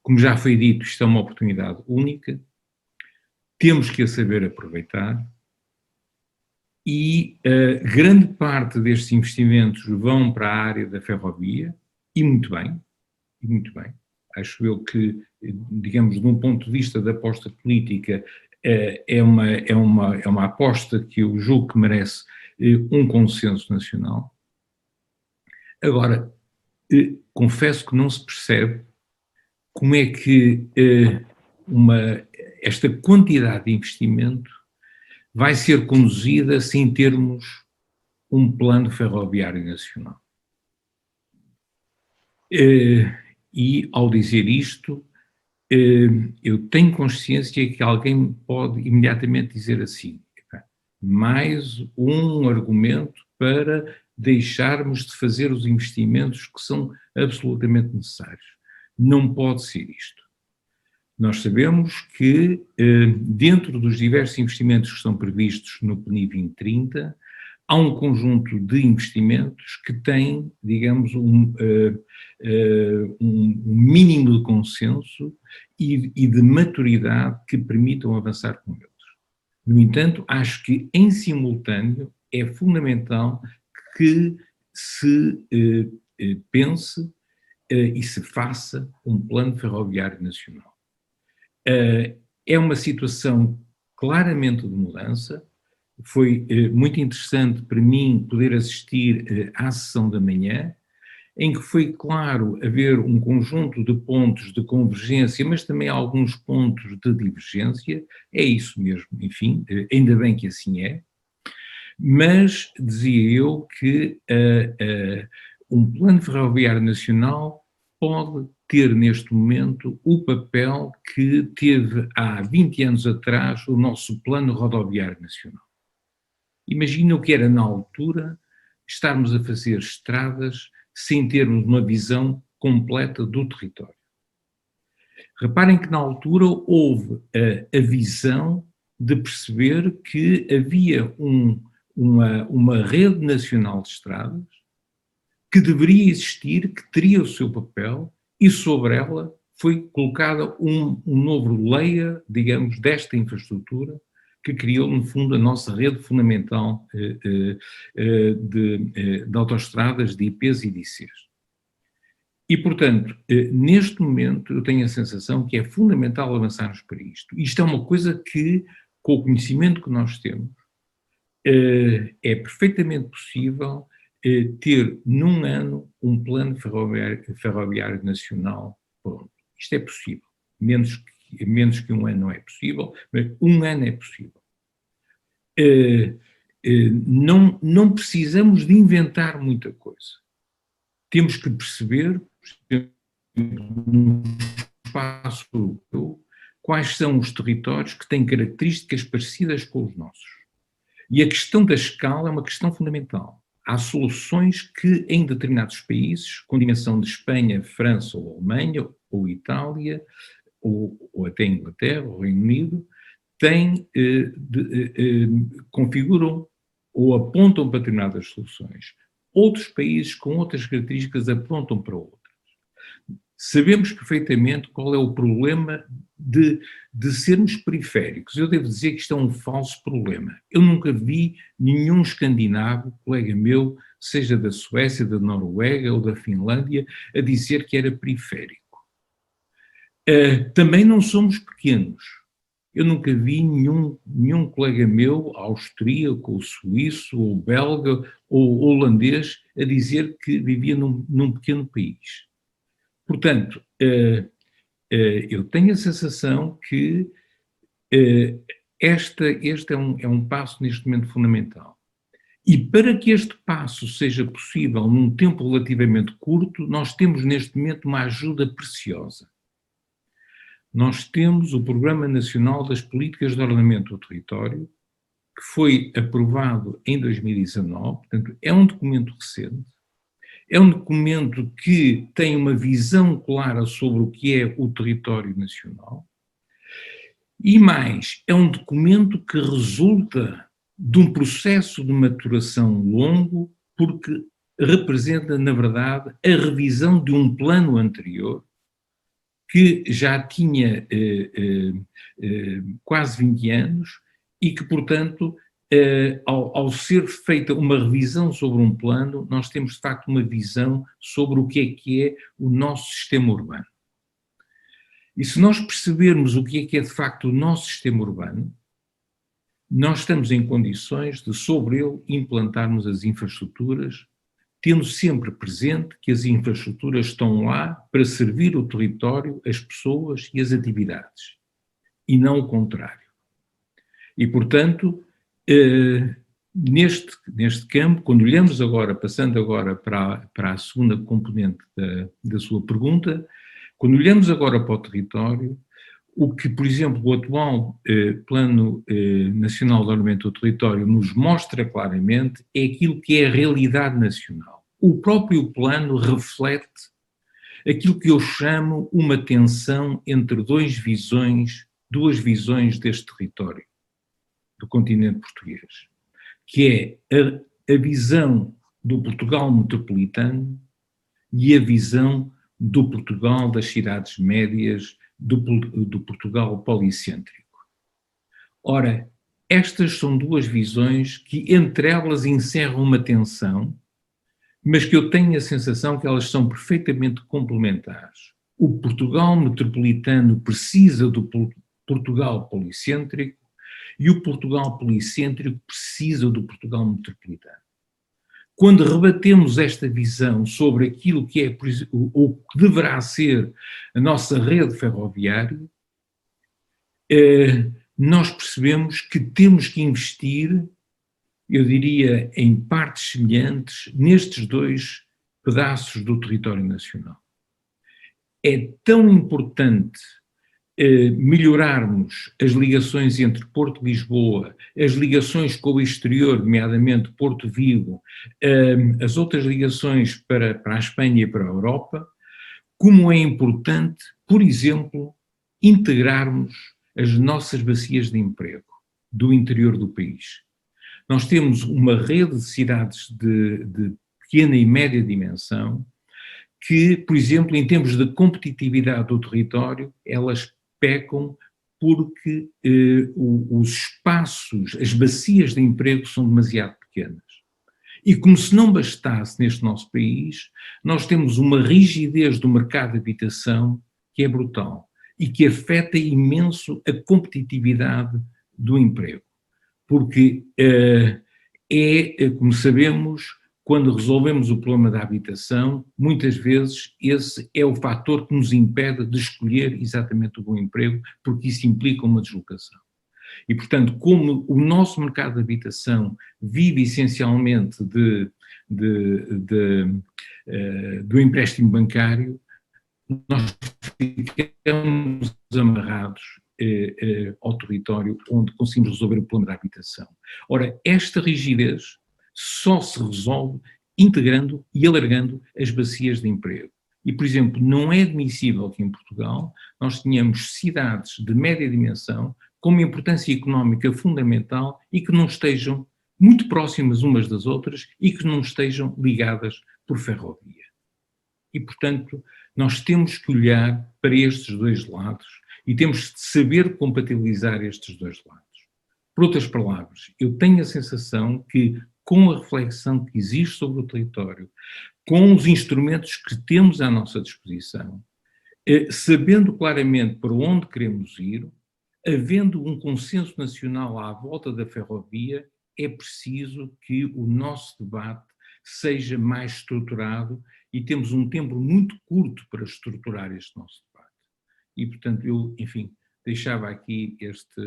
Como já foi dito, isto é uma oportunidade única. Temos que a saber aproveitar. E grande parte destes investimentos vão para a área da ferrovia, e muito bem. Acho eu que, digamos, de um ponto de vista da aposta política, é uma aposta que eu julgo que merece um consenso nacional. Agora, confesso que não se percebe como é que esta quantidade de investimento vai ser conduzida sem termos um plano ferroviário nacional. E, ao dizer isto, eu tenho consciência que alguém pode imediatamente dizer assim, mais um argumento para deixarmos de fazer os investimentos que são absolutamente necessários. Não pode ser isto. Nós sabemos que, dentro dos diversos investimentos que estão previstos no PNI 2030, há um conjunto de investimentos que têm, digamos, um mínimo de consenso e de maturidade que permitam avançar com eles. No entanto, acho que, em simultâneo, é fundamental que se pense e se faça um plano ferroviário nacional. É uma situação claramente de mudança. Foi muito interessante para mim poder assistir à sessão da manhã, em que foi claro haver um conjunto de pontos de convergência, mas também alguns pontos de divergência. É isso mesmo, enfim, ainda bem que assim é. Mas dizia eu que um plano ferroviário nacional pode ter neste momento o papel que teve há 20 anos atrás o nosso plano rodoviário nacional. Imagina o que era na altura estarmos a fazer estradas sem termos uma visão completa do território. Reparem que na altura houve a visão de perceber que havia uma rede nacional de estradas que deveria existir, que teria o seu papel, e sobre ela foi colocada um novo layer, digamos, desta infraestrutura, que criou, no fundo, a nossa rede fundamental de autoestradas, de IPs e de ICs. E, portanto, neste momento eu tenho a sensação que é fundamental avançarmos para isto. Isto é uma coisa que, com o conhecimento que nós temos, é perfeitamente possível ter num ano um plano ferroviário nacional pronto. Isto é possível. Menos que um ano não é possível, mas um ano é possível. Não precisamos de inventar muita coisa. Temos que perceber, no espaço europeu, quais são os territórios que têm características parecidas com os nossos. E a questão da escala é uma questão fundamental. Há soluções que, em determinados países, com dimensão de Espanha, França ou Alemanha, ou Itália, ou até Inglaterra, ou Reino Unido, configuram ou apontam para determinadas soluções. Outros países com outras características apontam para outras. Sabemos perfeitamente qual é o problema de sermos periféricos. Eu devo dizer que isto é um falso problema. Eu nunca vi nenhum escandinavo, colega meu, seja da Suécia, da Noruega ou da Finlândia, a dizer que era periférico. Também não somos pequenos. Eu nunca vi nenhum colega meu, austríaco, ou suíço, ou belga, ou holandês, a dizer que vivia num pequeno país. Portanto, eu tenho a sensação que este é um passo neste momento fundamental. E para que este passo seja possível num tempo relativamente curto, nós temos neste momento uma ajuda preciosa. Nós temos o Programa Nacional das Políticas de Ordenamento do Território, que foi aprovado em 2019, portanto é um documento recente, é um documento que tem uma visão clara sobre o que é o território nacional e mais, é um documento que resulta de um processo de maturação longo porque representa, na verdade, a revisão de um plano anterior que já tinha quase 20 anos e que, portanto, ao ser feita uma revisão sobre um plano, nós temos de facto uma visão sobre o que é o nosso sistema urbano. E se nós percebermos o que é de facto o nosso sistema urbano, nós estamos em condições de sobre ele implantarmos as infraestruturas, tendo sempre presente que as infraestruturas estão lá para servir o território, as pessoas e as atividades, e não o contrário. E, portanto, neste campo, quando olhamos agora, passando agora para a segunda componente da sua pergunta, quando olhamos agora para o território, o que, por exemplo, o atual Plano Nacional de Ordenamento do Território nos mostra claramente é aquilo que é a realidade nacional. O próprio plano reflete aquilo que eu chamo uma tensão entre duas visões deste território, do continente português, que é a visão do Portugal metropolitano e a visão do Portugal das cidades médias, do Portugal policêntrico. Ora, estas são duas visões que entre elas encerram uma tensão, mas que eu tenho a sensação que elas são perfeitamente complementares. O Portugal metropolitano precisa do Portugal policêntrico e o Portugal policêntrico precisa do Portugal metropolitano. Quando rebatemos esta visão sobre aquilo que é ou que deverá ser a nossa rede ferroviária, nós percebemos que temos que investir, eu diria, em partes semelhantes nestes dois pedaços do território nacional. É tão importante melhorarmos as ligações entre Porto de Lisboa, as ligações com o exterior, nomeadamente Porto Vigo, as outras ligações para a Espanha e para a Europa, como é importante, por exemplo, integrarmos as nossas bacias de emprego do interior do país. Nós temos uma rede de cidades de pequena e média dimensão que, por exemplo, em termos de competitividade do território, elas pecam porque os espaços, as bacias de emprego são demasiado pequenas. E como se não bastasse neste nosso país, nós temos uma rigidez do mercado de habitação que é brutal e que afeta imenso a competitividade do emprego. Porque como sabemos, quando resolvemos o problema da habitação, muitas vezes esse é o fator que nos impede de escolher exatamente o bom emprego, porque isso implica uma deslocação. E, portanto, como o nosso mercado de habitação vive essencialmente do empréstimo bancário, nós ficamos amarrados ao território onde conseguimos resolver o problema da habitação. Ora, esta rigidez só se resolve integrando e alargando as bacias de emprego. E, por exemplo, não é admissível que em Portugal nós tenhamos cidades de média dimensão com uma importância económica fundamental e que não estejam muito próximas umas das outras e que não estejam ligadas por ferrovia. E, portanto, nós temos que olhar para estes dois lados e temos de saber compatibilizar estes dois lados. Por outras palavras, eu tenho a sensação que, com a reflexão que existe sobre o território, com os instrumentos que temos à nossa disposição, sabendo claramente para onde queremos ir, havendo um consenso nacional à volta da ferrovia, é preciso que o nosso debate seja mais estruturado e temos um tempo muito curto para estruturar este nosso debate. E, portanto, eu, enfim, deixava aqui este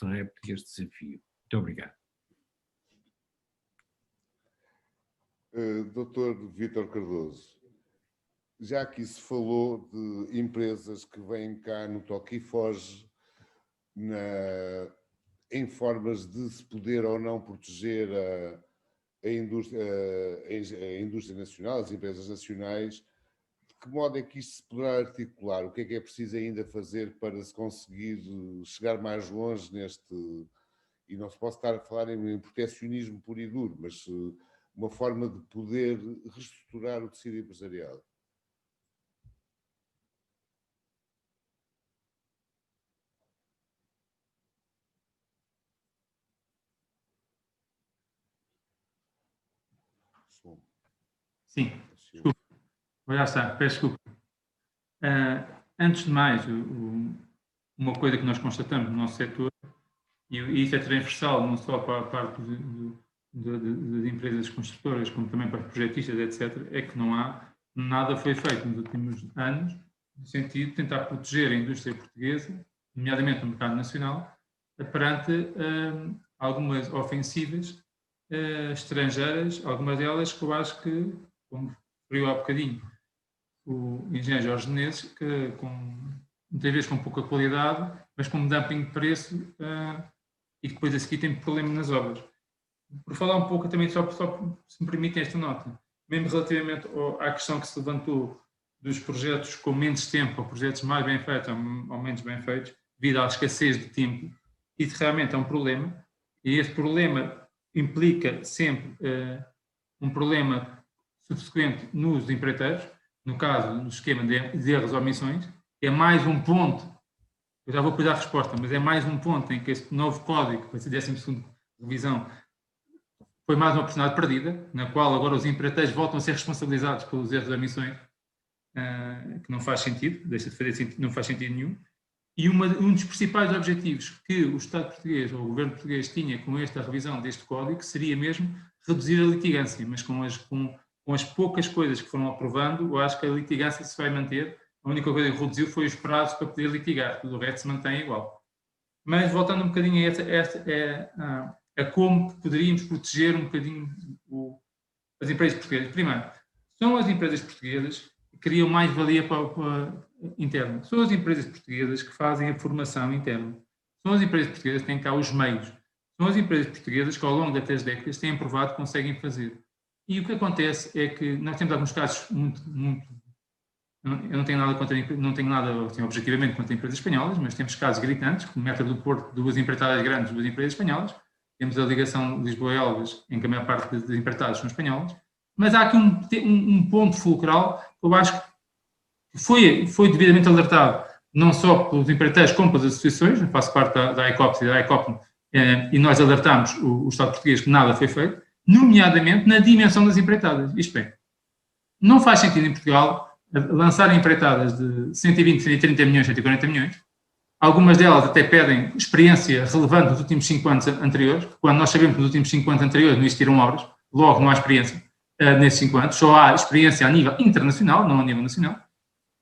repto e este desafio. Muito obrigado. Dr. Vítor Cardoso, já aqui se falou de empresas que vêm cá no toque e foge em formas de se poder ou não proteger a indústria nacional, as empresas nacionais. De que modo é que isto se poderá articular? O que é preciso ainda fazer para se conseguir chegar mais longe neste... E não se pode estar a falar em protecionismo puro e duro, mas uma forma de poder reestruturar o tecido empresarial. som. Sim, desculpa. Já está, peço desculpa. Antes de mais, uma coisa que nós constatamos no nosso setor, e isso é transversal não só para a parte das empresas construtoras, como também para os projetistas, etc., é que nada foi feito nos últimos anos no sentido de tentar proteger a indústria portuguesa, nomeadamente no mercado nacional, perante algumas ofensivas estrangeiras, algumas delas que eu acho que, como referiu há bocadinho o engenheiro Jorge Menezes, que muitas vezes com pouca qualidade, mas com dumping de preço e que depois a seguir tem problema nas obras. Por falar um pouco também, só se me permitem esta nota, mesmo relativamente à questão que se levantou dos projetos com menos tempo, ou projetos mais bem feitos ou menos bem feitos, devido à escassez de tempo, isso realmente é um problema, e esse problema implica sempre um problema subsequente nos empreiteiros, no caso, no esquema de erros ou omissões, é mais um ponto, eu já vou pedir a resposta, mas é mais um ponto em que este novo código, vai ser 12ª revisão, foi mais uma oportunidade perdida, na qual agora os empreiteiros voltam a ser responsabilizados pelos erros ou omissões, que não faz sentido, deixa de fazer sentido, não faz sentido nenhum. E um dos principais objetivos que o Estado português, ou o Governo português, tinha com esta revisão deste código, seria mesmo reduzir a litigância, mas com as poucas coisas que foram aprovando, eu acho que a litigância se vai manter. A única coisa que reduziu foi os prazos para poder litigar, tudo o resto se mantém igual. Mas voltando um bocadinho a como poderíamos proteger um bocadinho as empresas portuguesas. Primeiro, são as empresas portuguesas que criam mais-valia interna. São as empresas portuguesas que fazem a formação interna. São as empresas portuguesas que têm cá os meios. São as empresas portuguesas que ao longo das décadas têm provado que conseguem fazer. E o que acontece é que nós temos alguns casos eu não tenho nada assim, objetivamente contra empresas espanholas, mas temos casos gritantes, como no Método do Porto, 2 empreitadas grandes, 2 empresas espanholas. Temos a ligação Lisboa-Elvas, em que a maior parte das empreitadas são espanholas. Mas há aqui um ponto fulcral que eu acho que foi devidamente alertado, não só pelos empreiteiros como pelas associações. Eu faço parte da ICOPS e da ICOPM, e nós alertámos o Estado português que nada foi feito, nomeadamente na dimensão das empreitadas. Isto é, não faz sentido em Portugal lançarem empreitadas de 120, 130 milhões, 140 milhões. Algumas delas até pedem experiência relevante dos últimos 5 anos anteriores, quando nós sabemos que nos últimos 5 anos anteriores não existiram obras, logo não há experiência nesses 5 anos, só há experiência a nível internacional, não a nível nacional.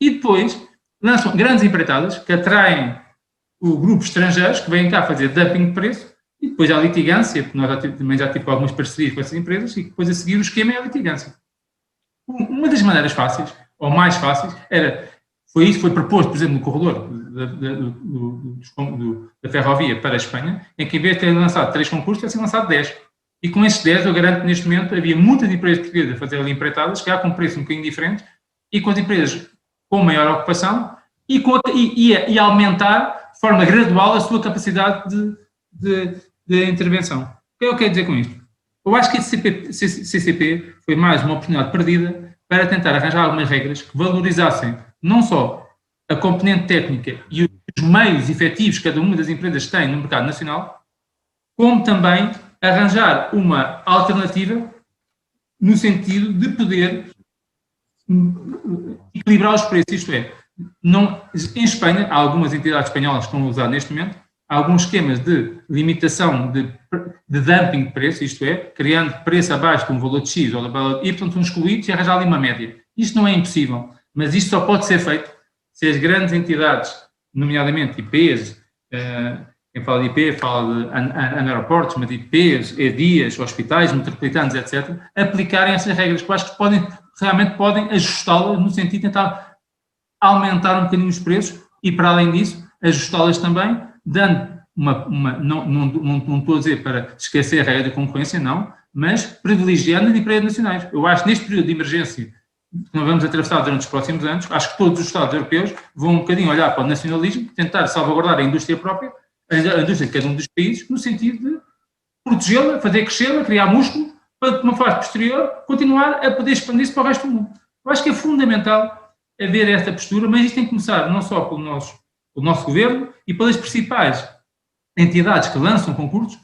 E depois lançam grandes empreitadas que atraem o grupo estrangeiros que vêm cá fazer dumping de preço, e depois há litigância, porque nós também já tivemos algumas parcerias com essas empresas, e depois a seguir o esquema é a litigância. Uma das maneiras fáceis, ou mais fáceis, foi proposto, por exemplo, no corredor da ferrovia para a Espanha, em que em vez de terem lançado 3 concursos, tivessem lançado 10. E com esses 10, eu garanto que neste momento havia muitas empresas portuguesas a fazer ali empreitadas, que há com preço um bocadinho diferente, e com as empresas com maior ocupação, e aumentar de forma gradual a sua capacidade de intervenção. O que eu quero dizer com isto? Eu acho que a CCP foi mais uma oportunidade perdida para tentar arranjar algumas regras que valorizassem não só a componente técnica e os meios efetivos que cada uma das empresas tem no mercado nacional, como também arranjar uma alternativa no sentido de poder equilibrar os preços. Isto é, em Espanha, há algumas entidades espanholas que estão a usar neste momento, há alguns esquemas de limitação de dumping de preço, isto é, criando preço abaixo de um valor de X ou de valor de Y, são excluídos e arranjar ali uma média. Isto não é impossível, mas isto só pode ser feito se as grandes entidades, nomeadamente IPs, quem fala de IP fala de aeroportos, mas de IPs, EDIAs, hospitais, metropolitanos, etc., aplicarem essas regras, que eu acho que realmente podem ajustá-las no sentido de tentar aumentar um bocadinho os preços e, para além disso, ajustá-las também, dando não estou a dizer para esquecer a regra da concorrência, não, mas privilegiando as empresas nacionais. Eu acho que neste período de emergência que nós vamos atravessar durante os próximos anos, acho que todos os Estados europeus vão um bocadinho olhar para o nacionalismo, tentar salvaguardar a indústria própria, a indústria de cada um dos países, no sentido de protegê-la, fazer crescê-la, criar músculo, para, de uma fase posterior, continuar a poder expandir-se para o resto do mundo. Eu acho que é fundamental haver esta postura, mas isto tem que começar não só pelo nosso governo e pelas principais entidades que lançam concursos,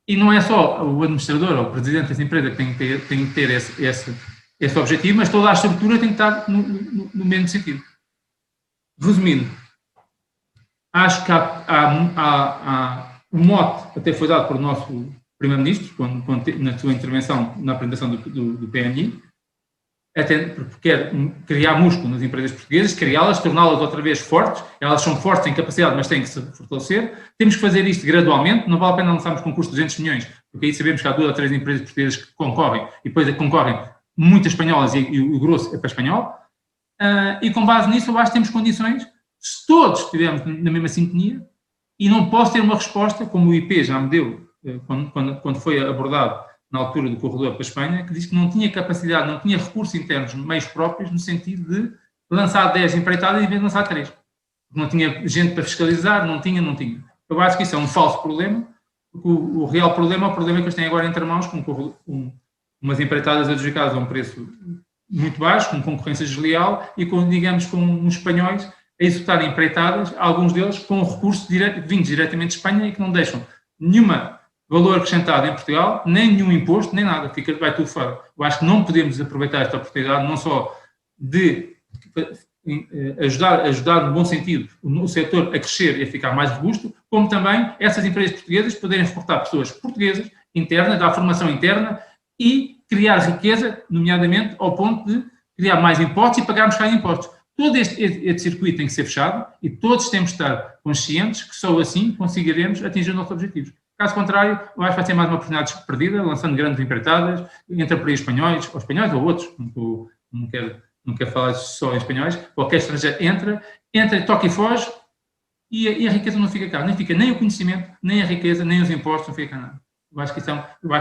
E não é só o administrador ou o presidente dessa empresa que tem que ter esse objetivo, mas toda a estrutura tem que estar no mesmo sentido. Resumindo, acho que o mote até foi dado por o nosso Primeiro-Ministro, na sua intervenção na apresentação do PMI, até porque quer criar músculo nas empresas portuguesas, criá-las, torná-las outra vez fortes. Elas são fortes, têm capacidade, mas têm que se fortalecer. Temos que fazer isto gradualmente, não vale a pena lançarmos concurso de 200 milhões, porque aí sabemos que há 2 ou 3 empresas portuguesas que concorrem, e depois concorrem muitas espanholas e o grosso é para espanhol. E com base nisso, eu acho que temos condições, se todos estivermos na mesma sintonia, e não posso ter uma resposta, como o IP já me deu, quando foi abordado na altura do corredor para a Espanha, que disse que não tinha capacidade, não tinha recursos internos, meios próprios, no sentido de lançar 10 empreitadas em vez de lançar 3. Não tinha gente para fiscalizar, não tinha. Eu acho que isso é um falso problema, porque o real problema é o problema que eles têm agora entre mãos, com umas empreitadas adjudicadas a um preço muito baixo, com concorrência desleal e com, digamos, com uns espanhóis a executarem empreitadas, alguns deles com recursos vindos diretamente de Espanha e que não deixam nenhuma valor acrescentado em Portugal, nem nenhum imposto, nem nada, vai tudo fora. Eu acho que não podemos aproveitar esta oportunidade, não só de ajudar no bom sentido o setor a crescer e a ficar mais robusto, como também essas empresas portuguesas poderem recrutar pessoas portuguesas, internas, dar formação interna e criar riqueza, nomeadamente ao ponto de criar mais impostos e pagarmos cá impostos. Todo este circuito tem que ser fechado e todos temos de estar conscientes que só assim conseguiremos atingir os nossos objetivos. Caso contrário, eu acho que vai ser mais uma oportunidade perdida, lançando grandes empreitadas, entre países espanhóis ou outros, não quero falar só em espanhóis, qualquer estrangeiro entra, toca e foge, e a riqueza não fica cá, nem fica nem o conhecimento, nem a riqueza, nem os impostos, não fica cá nada. Eu acho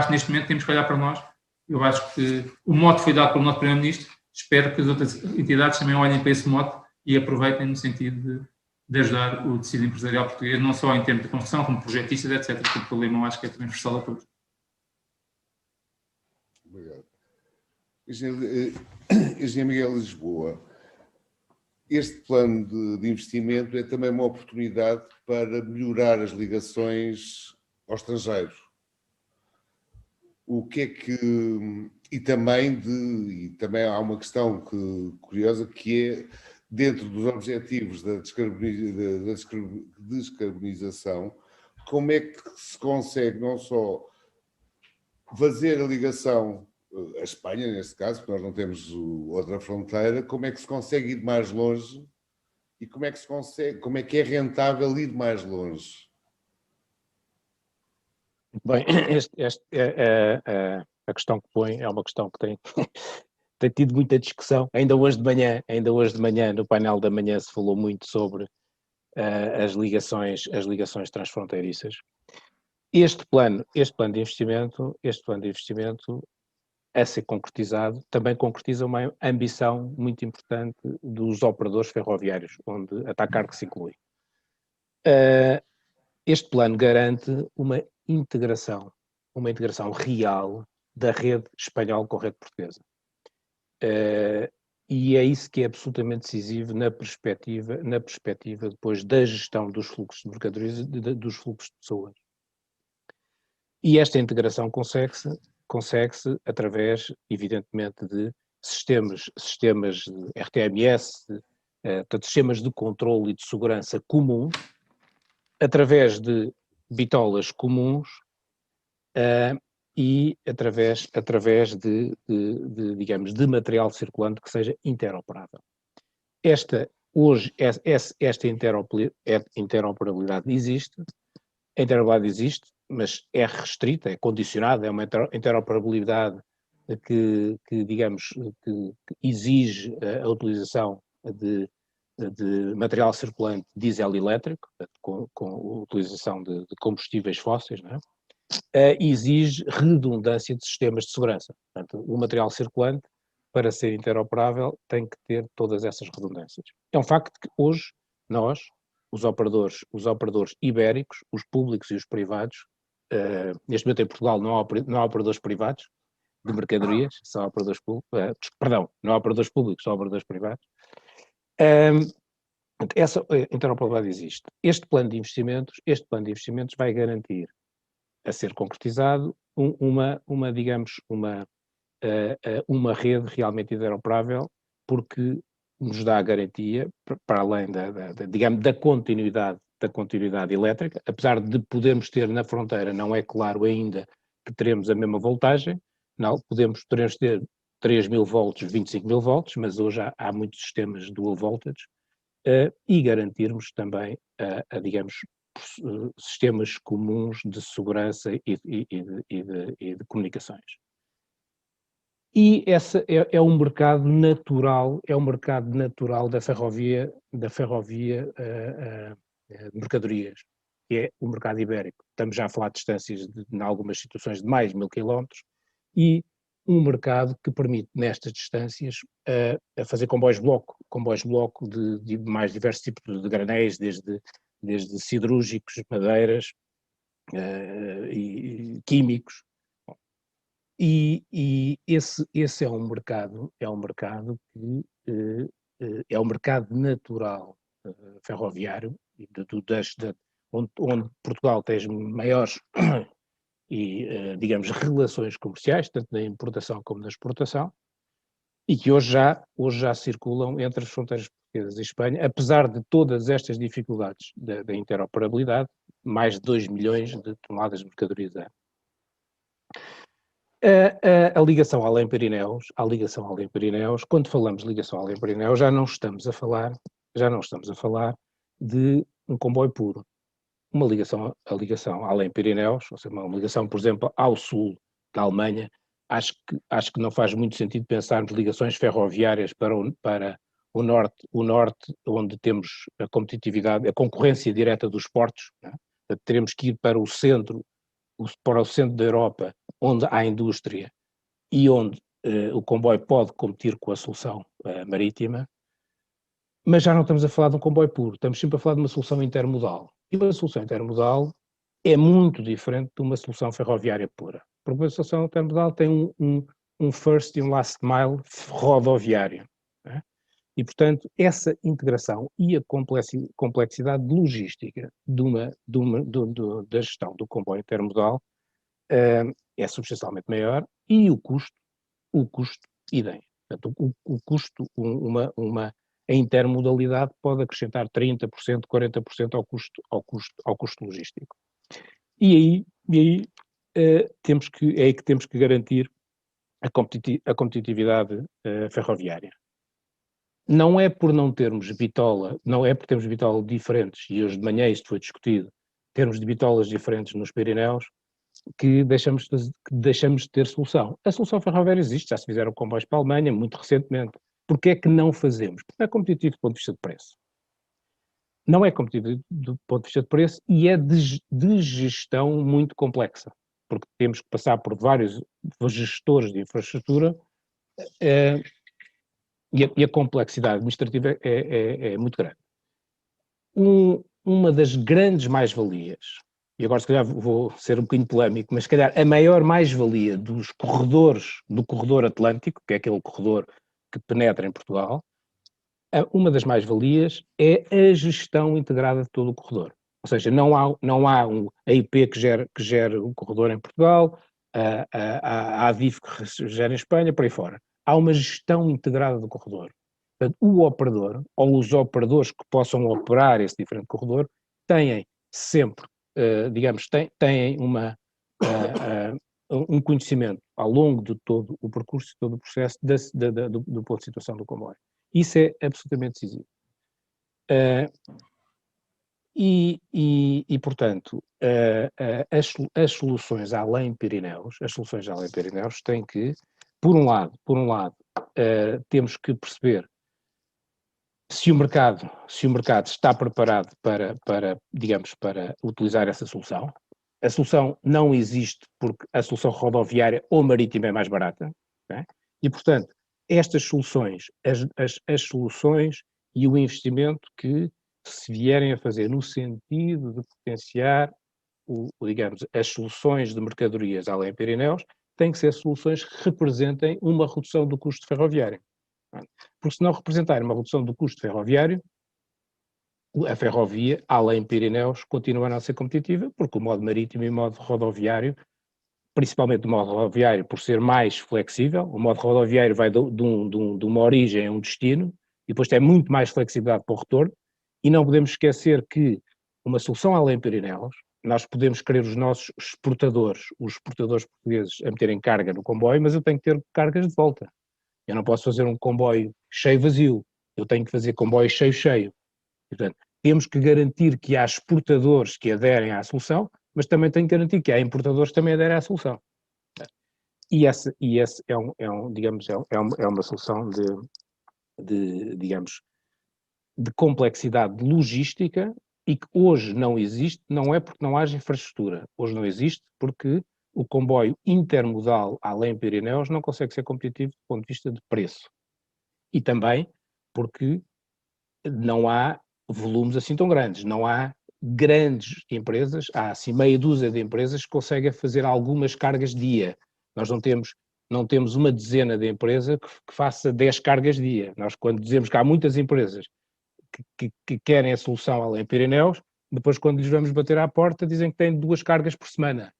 que neste momento temos que olhar para nós, eu acho que o mote foi dado pelo nosso Primeiro-Ministro, espero que as outras entidades também olhem para esse mote e aproveitem no sentido de ajudar o tecido empresarial português, não só em termos de construção, como projetistas, etc. Porque o problema, eu acho que é transversal a todos. Obrigado. Engenheiro Miguel Lisboa, este plano de investimento é também uma oportunidade para melhorar as ligações ao estrangeiro. O que é que... E também há uma questão curiosa que é, dentro dos objetivos da descarbonização, como é que se consegue não só fazer a ligação à Espanha, neste caso, porque nós não temos outra fronteira, como é que se consegue ir mais longe e como é que é rentável ir mais longe? Bem, a questão que põe é uma questão que tem tido muita discussão. Ainda hoje de manhã, no painel da manhã, se falou muito sobre as ligações transfronteiriças. Este plano de investimento a ser concretizado, também concretiza uma ambição muito importante dos operadores ferroviários, onde a TACARC se inclui. Este plano garante uma integração real da rede espanhola com a rede portuguesa. E é isso que é absolutamente decisivo na perspectiva depois da gestão dos fluxos de mercadorias e dos fluxos de pessoas. E esta integração consegue-se através, evidentemente, de sistemas de RTMS, portanto, sistemas de controle e de segurança comuns, através de bitolas comuns e através digamos, de material circulante que seja interoperável. Esta interoperabilidade existe, mas é restrita, é condicionada, é uma interoperabilidade que digamos, que exige a utilização de material circulante diesel elétrico, com a utilização de combustíveis fósseis, não é? Exige redundância de sistemas de segurança. Portanto, o material circulante, para ser interoperável, tem que ter todas essas redundâncias. É um facto que hoje nós, os operadores ibéricos, os públicos e os privados, neste momento em Portugal não há operadores privados de mercadorias, só operadores públicos, não há operadores públicos, só operadores privados. Essa interoperabilidade existe. Este plano de investimentos vai garantir a ser concretizado digamos, uma rede realmente interoperável, porque nos dá a garantia, para além digamos, da continuidade elétrica, apesar de podermos ter na fronteira, não é claro ainda que teremos a mesma voltagem, não, podemos ter 3.000 volts, 25.000 volts, mas hoje há muitos sistemas dual voltage, e garantirmos também, digamos, sistemas comuns de segurança e de comunicações. E esse é um mercado natural, da ferrovia de mercadorias, que é o mercado ibérico. Estamos já a falar de distâncias, em algumas situações, de mais de 1.000 km, e um mercado que permite, nestas distâncias, a fazer comboios-bloco de mais diversos tipos de granéis, desde siderúrgicos, madeiras e químicos. E esse é um mercado que é um mercado natural ferroviário, onde Portugal tem as maiores e, digamos, relações comerciais, tanto na importação como na exportação, e que hoje já circulam entre as fronteiras portuguesas e Espanha, apesar de todas estas dificuldades da interoperabilidade, mais de 2 milhões de toneladas de mercadorias ano. A ligação Além-Pirineus, quando falamos de ligação Além-Pirineus, já não estamos a falar de um comboio puro. A ligação Além-Pirineus, ou seja, uma ligação, por exemplo, ao sul da Alemanha, acho que não faz muito sentido pensarmos ligações ferroviárias para o norte, onde temos a competitividade, a concorrência direta dos portos, né? Teremos que ir para o centro da Europa, onde há indústria e onde o comboio pode competir com a solução marítima, mas já não estamos a falar de um comboio puro, estamos sempre a falar de uma solução intermodal. E uma solução intermodal é muito diferente de uma solução ferroviária pura, porque uma solução intermodal tem um first e um last mile rodoviário, né? E, portanto, essa integração e a complexidade logística da gestão do comboio intermodal é substancialmente maior, e o custo idem. Portanto, o custo, a intermodalidade pode acrescentar 30%, 40% ao custo logístico. E aí temos que garantir a competitividade ferroviária. Não é por termos bitola diferentes, e hoje de manhã isto foi discutido, termos de bitolas diferentes nos Pirineus, que deixamos de ter solução. A solução ferroviária existe, já se fizeram comboios para a Alemanha, muito recentemente. Porquê é que não fazemos? Porque não é competitivo do ponto de vista de preço. Não é competitivo do ponto de vista de preço e é de gestão muito complexa, porque temos que passar por vários gestores de infraestrutura e a complexidade administrativa é muito grande. Uma das grandes mais-valias, e agora se calhar vou ser um bocadinho polémico, mas se calhar a maior mais-valia do corredor atlântico, que é aquele corredor que penetra em Portugal, uma das mais-valias é a gestão integrada de todo o corredor. Ou seja, não há a IP que gera o corredor em Portugal, a ADIF que gera em Espanha, por aí fora. Há uma gestão integrada do corredor. Portanto, o operador, ou os operadores que possam operar esse diferente corredor, têm sempre, digamos, têm um conhecimento ao longo de todo o percurso, todo o processo do ponto de situação do comboio. Isso é absolutamente decisivo. Portanto, as soluções Além-Pirineus têm que, por um lado, temos que perceber se o mercado está preparado para utilizar essa solução. A solução não existe porque a solução rodoviária ou marítima é mais barata, né? E, portanto, estas soluções, as soluções e o investimento que se vierem a fazer no sentido de potenciar, as soluções de mercadorias Além-Pirineus, têm que ser soluções que representem uma redução do custo ferroviário. Porque se não representarem uma redução do custo ferroviário, a ferrovia, além Pirineus, continua a não ser competitiva, porque o modo marítimo e o modo rodoviário, principalmente o modo rodoviário, por ser mais flexível, o modo rodoviário vai de uma origem a um destino, e depois tem muito mais flexibilidade para o retorno, e não podemos esquecer que uma solução além Pirineus, nós podemos querer os nossos exportadores, os exportadores portugueses, a meterem carga no comboio, mas eu tenho que ter cargas de volta. Eu não posso fazer um comboio cheio vazio, eu tenho que fazer comboio cheio. Portanto, temos que garantir que há exportadores que aderem à solução, mas também tem que garantir que há importadores que também aderem à solução. E esse digamos, é uma solução digamos, de complexidade logística e que hoje não existe, não é porque não haja infraestrutura, hoje não existe porque o comboio intermodal além Pirineus não consegue ser competitivo do ponto de vista de preço. E também porque não há volumes assim tão grandes, não há grandes empresas, há assim meia dúzia de empresas que conseguem fazer algumas cargas dia. Nós não temos uma dezena de empresas que faça 10 cargas dia. Nós, quando dizemos que há muitas empresas que querem a solução além Pirineus, depois quando lhes vamos bater à porta dizem que têm 2 cargas por semana.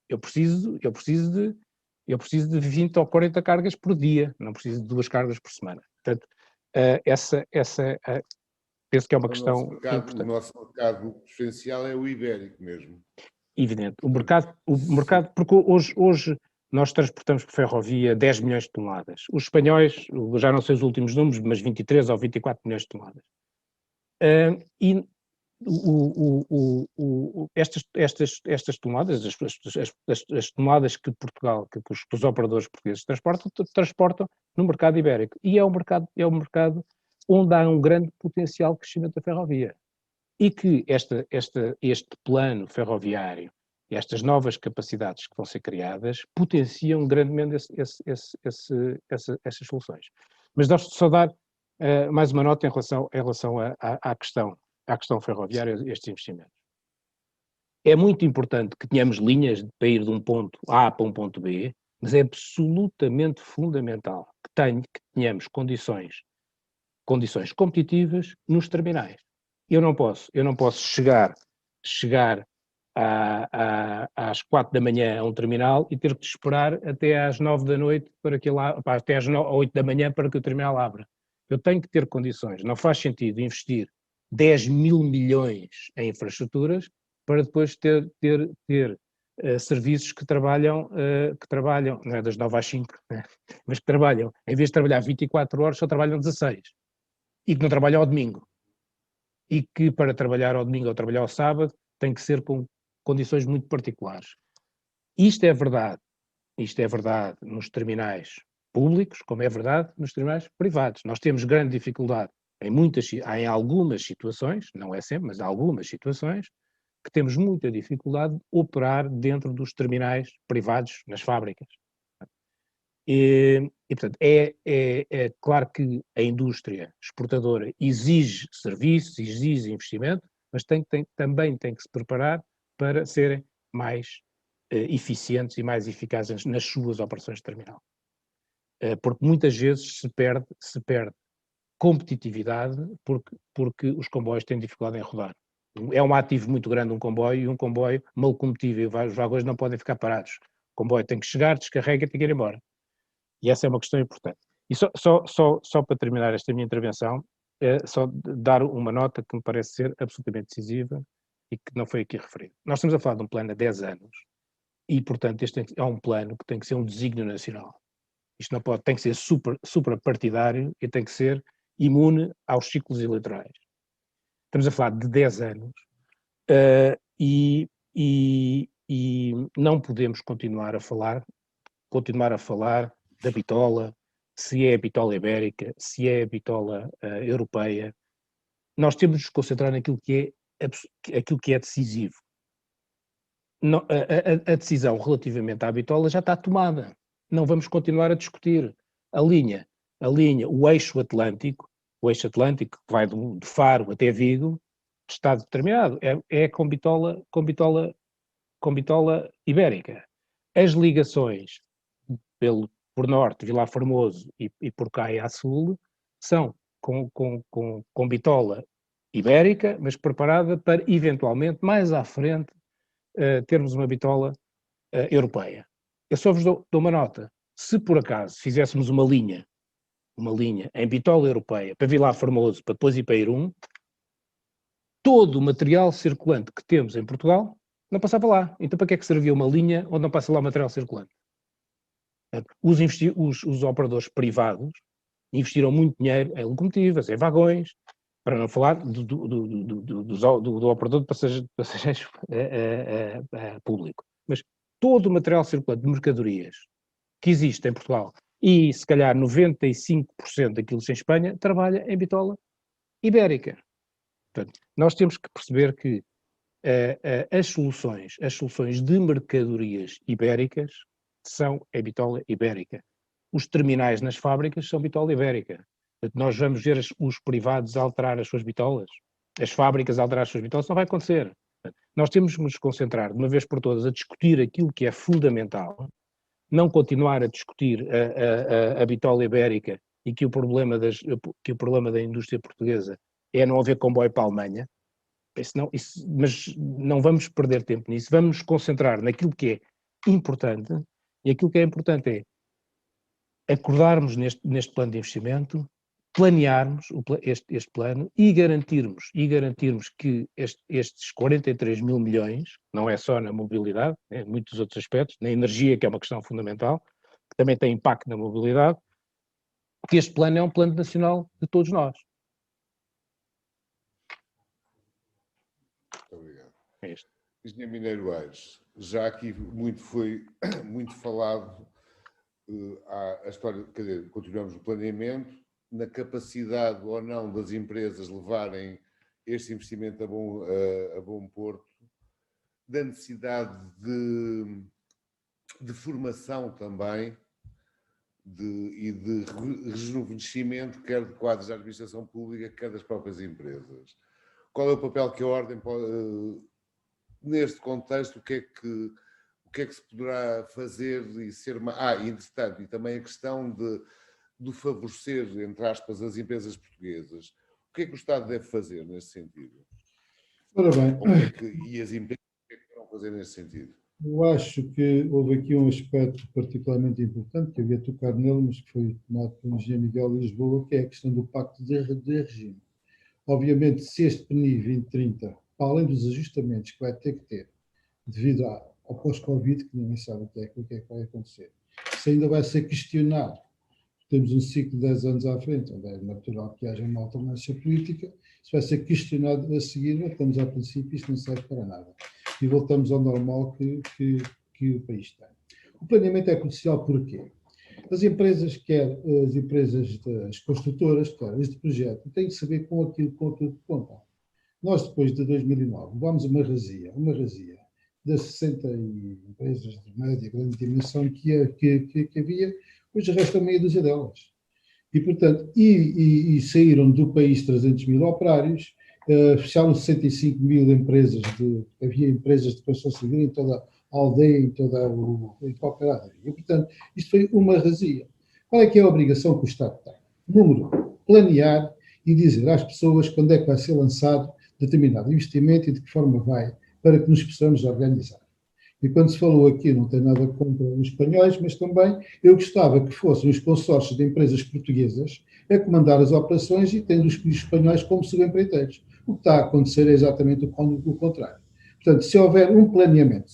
Eu preciso de 20 ou 40 cargas por dia, não preciso de 2 cargas por semana. Portanto, penso que é uma questão importante. O nosso mercado preferencial é o ibérico mesmo. Evidente. O mercado, porque hoje nós transportamos por ferrovia 10 milhões de toneladas. Os espanhóis, já não sei os últimos números, mas 23 ou 24 milhões de toneladas. E estas toneladas, as toneladas que Portugal, que os operadores portugueses transportam no mercado ibérico. E é um mercado onde há um grande potencial de crescimento da ferrovia. E que este plano ferroviário e estas novas capacidades que vão ser criadas potenciam grandemente essas soluções. Mas gosto de só dar mais uma nota em relação à questão ferroviária, estes investimentos. É muito importante que tenhamos linhas para ir de um ponto A para um ponto B, mas é absolutamente fundamental que tenhamos condições competitivas nos terminais. Eu não posso chegar às 4 da manhã a um terminal e ter que esperar até às 9 da noite até às 8 da manhã para que o terminal abra. Eu tenho que ter condições. Não faz sentido investir 10 mil milhões em infraestruturas para depois ter serviços que trabalham, não é das 9 às 5, né? Mas que trabalham, em vez de trabalhar 24 horas, só trabalham 16. E que não trabalham ao domingo. E que para trabalhar ao domingo ou trabalhar ao sábado tem que ser com condições muito particulares. Isto é verdade nos terminais públicos, como é verdade nos terminais privados. Nós temos grande dificuldade em algumas situações, não é sempre, mas em algumas situações, que temos muita dificuldade de operar dentro dos terminais privados nas fábricas. E portanto, é claro que a indústria exportadora exige serviços, exige investimento, mas também tem que se preparar para serem mais eficientes e mais eficazes nas suas operações de terminal. Porque muitas vezes se perde competitividade porque os comboios têm dificuldade em rodar. É um ativo muito grande um comboio, e um comboio, uma locomotiva e os vagões não podem ficar parados. O comboio tem que chegar, descarrega e tem que ir embora. E essa é uma questão importante. E só para terminar esta minha intervenção, só dar uma nota que me parece ser absolutamente decisiva e que não foi aqui referido. Nós estamos a falar de um plano a 10 anos e, portanto, este é um plano que tem que ser um desígnio nacional. Isto não pode, tem que ser suprapartidário e tem que ser imune aos ciclos eleitorais. Estamos a falar de 10 anos e não podemos continuar a falar da bitola, se é a bitola ibérica, se é a bitola europeia. Nós temos de nos concentrar naquilo que é decisivo. A decisão relativamente à bitola já está tomada. Não vamos continuar a discutir. A linha, o eixo atlântico que vai de Faro até Vigo, está determinado. É com bitola ibérica. As ligações por norte, Vilar Formoso e por cá e a sul, são com bitola ibérica, mas preparada para, eventualmente, mais à frente, termos uma bitola europeia. Eu só vos dou uma nota. Se por acaso fizéssemos uma linha em bitola europeia para Vilar Formoso, para depois ir para Irum, todo o material circulante que temos em Portugal não passava lá. Então para que é que servia uma linha onde não passa lá o material circulante? Os operadores privados investiram muito dinheiro em locomotivas, em vagões, para não falar do operador de passageiros público. Mas todo o material circulante de mercadorias que existe em Portugal, e se calhar 95% daquilo em Espanha, trabalha em bitola ibérica. Portanto, nós temos que perceber que as soluções de mercadorias ibéricas são a bitola ibérica. Os terminais nas fábricas são bitola ibérica. Portanto, nós vamos ver os privados alterar as suas bitolas, as fábricas alterar as suas bitolas, não vai acontecer. Portanto, nós temos que nos concentrar, de uma vez por todas, a discutir aquilo que é fundamental, não continuar a discutir a bitola ibérica e que o problema da indústria portuguesa é não haver comboio para a Alemanha, mas não vamos perder tempo nisso, vamos nos concentrar naquilo que é importante, e aquilo que é importante é acordarmos neste plano de investimento, planearmos este plano e garantirmos que estes 43 mil milhões, não é só na mobilidade, em muitos outros aspectos, na energia, que é uma questão fundamental, que também tem impacto na mobilidade, que este plano é um plano nacional de todos nós. Muito obrigado. É isto. Engenheiro Mineiro Aires, já aqui foi muito falado a história, quer dizer, continuamos no planeamento, na capacidade ou não das empresas levarem este investimento a bom porto, da necessidade de formação também e de rejuvenescimento, quer de quadros da administração pública, quer das próprias empresas. Qual é o papel que a Ordem pode, neste contexto, o que é que se poderá fazer e ser mais... entretanto, e também a questão de favorecer, entre aspas, as empresas portuguesas. O que é que o Estado deve fazer nesse sentido? Ora bem, E as empresas, o que é que vão fazer nesse sentido? eu acho que houve aqui um aspecto particularmente importante, que eu ia tocar nele, mas que foi tomado pelo engenheiro Miguel Lisboa, que é a questão do Pacto de Regime. Obviamente, se este PNI 2030, para além dos ajustamentos que vai ter que ter, devido ao pós-Covid, que ninguém sabe o que é que vai acontecer, se ainda vai ser questionado, temos um ciclo de 10 anos à frente, onde é natural que haja uma alternância política, isso vai ser questionado a seguir, estamos a princípio, isto não serve para nada. E voltamos ao normal que o país tem. O planeamento é crucial porquê? As empresas, quer as empresas das construtoras, quer as de projeto, têm que saber com aquilo com tudo que contam. Nós, depois de 2009, levámos uma razia das 60 empresas de média e grande dimensão que havia, hoje restam meia dúzia delas. E, portanto, saíram do país 300 mil operários, fecharam 65 mil empresas, havia empresas de construção civil em toda a aldeia, em qualquer área. E, portanto, isto foi uma razia. Qual é que é a obrigação que o Estado tem? Número, planear e dizer às pessoas quando é que vai ser lançado determinado investimento e de que forma vai, para que nos possamos organizar. E quando se falou aqui, não tem nada contra os espanhóis, mas também eu gostava que fossem os consórcios de empresas portuguesas a comandar as operações e tendo os espanhóis como subempreiteiros. O que está a acontecer é exatamente o contrário. Portanto, se houver um planeamento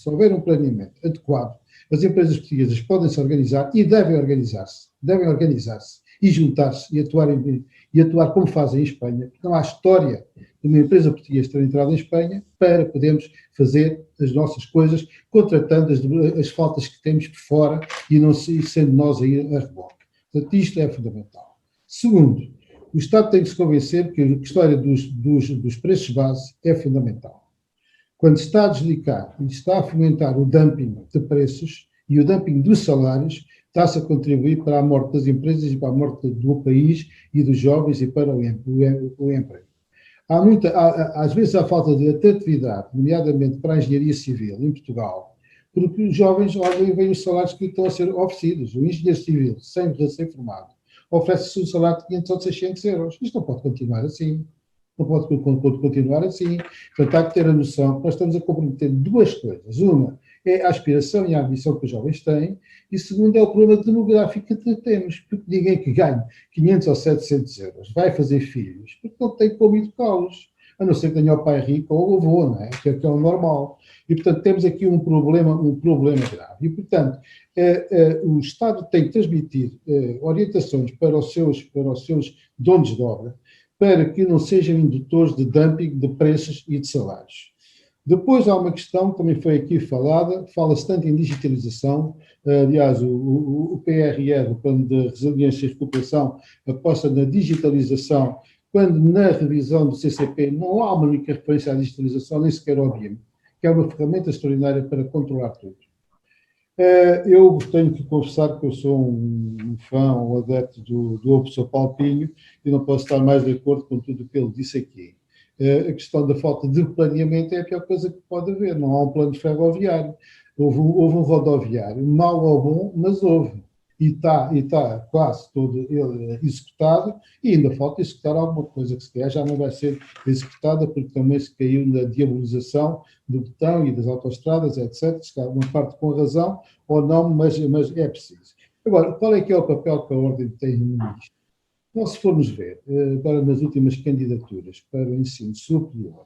adequado, as empresas portuguesas podem se organizar e devem organizar-se e juntar-se e atuar como fazem em Espanha, porque não há história de uma empresa portuguesa ter entrado em Espanha para podermos fazer as nossas coisas, contratando as faltas que temos por fora e não sendo nós a ir a reboque. Portanto, isto é fundamental. Segundo, o Estado tem que se convencer que a história dos preços base é fundamental. Quando se está a desligar e está a fomentar o dumping de preços e o dumping dos salários, está-se a contribuir para a morte das empresas e para a morte do país e dos jovens e para o emprego. Às vezes há falta de atratividade, nomeadamente para a engenharia civil em Portugal, porque os jovens olham e veem os salários que estão a ser oferecidos. O engenheiro civil, sem recém-formado, oferece-se um salário de 500 ou 600 euros. Isto não pode continuar assim. não pode continuar assim. Portanto, há que ter a noção que nós estamos a comprometer duas coisas. Uma é a aspiração e a ambição que os jovens têm, e segundo é o problema demográfico que temos, porque ninguém que ganhe 500 ou 700 euros vai fazer filhos, porque não tem como educá-los, a não ser que tenha o pai rico ou o avô, não é? Que é o normal. E, portanto, temos aqui um problema grave. E, portanto, o Estado tem que transmitir orientações para os seus donos de obra, para que não sejam indutores de dumping de preços e de salários. Depois há uma questão que também foi aqui falada, fala-se tanto em digitalização, aliás, o PRR, o Plano de Resiliência e Recuperação, aposta na digitalização, quando na revisão do CCP não há uma única referência à digitalização, nem sequer ao BIM, que é uma ferramenta extraordinária para controlar tudo. Eu tenho que confessar que eu sou um fã, um adepto do professor Paulo Pinho, e não posso estar mais de acordo com tudo o que ele disse aqui. A questão da falta de planeamento é a pior coisa que pode haver. Não há um plano ferroviário. Houve um rodoviário, mau ou bom, mas houve. E está quase todo ele executado, e ainda falta executar alguma coisa que se calhar já não vai ser executada, porque também se caiu na diabolização do botão e das autoestradas, etc. Se calhar uma parte com razão ou não, mas é preciso. Agora, qual é que é o papel que a Ordem tem nisto? Nós, se formos ver, agora nas últimas candidaturas para o ensino superior,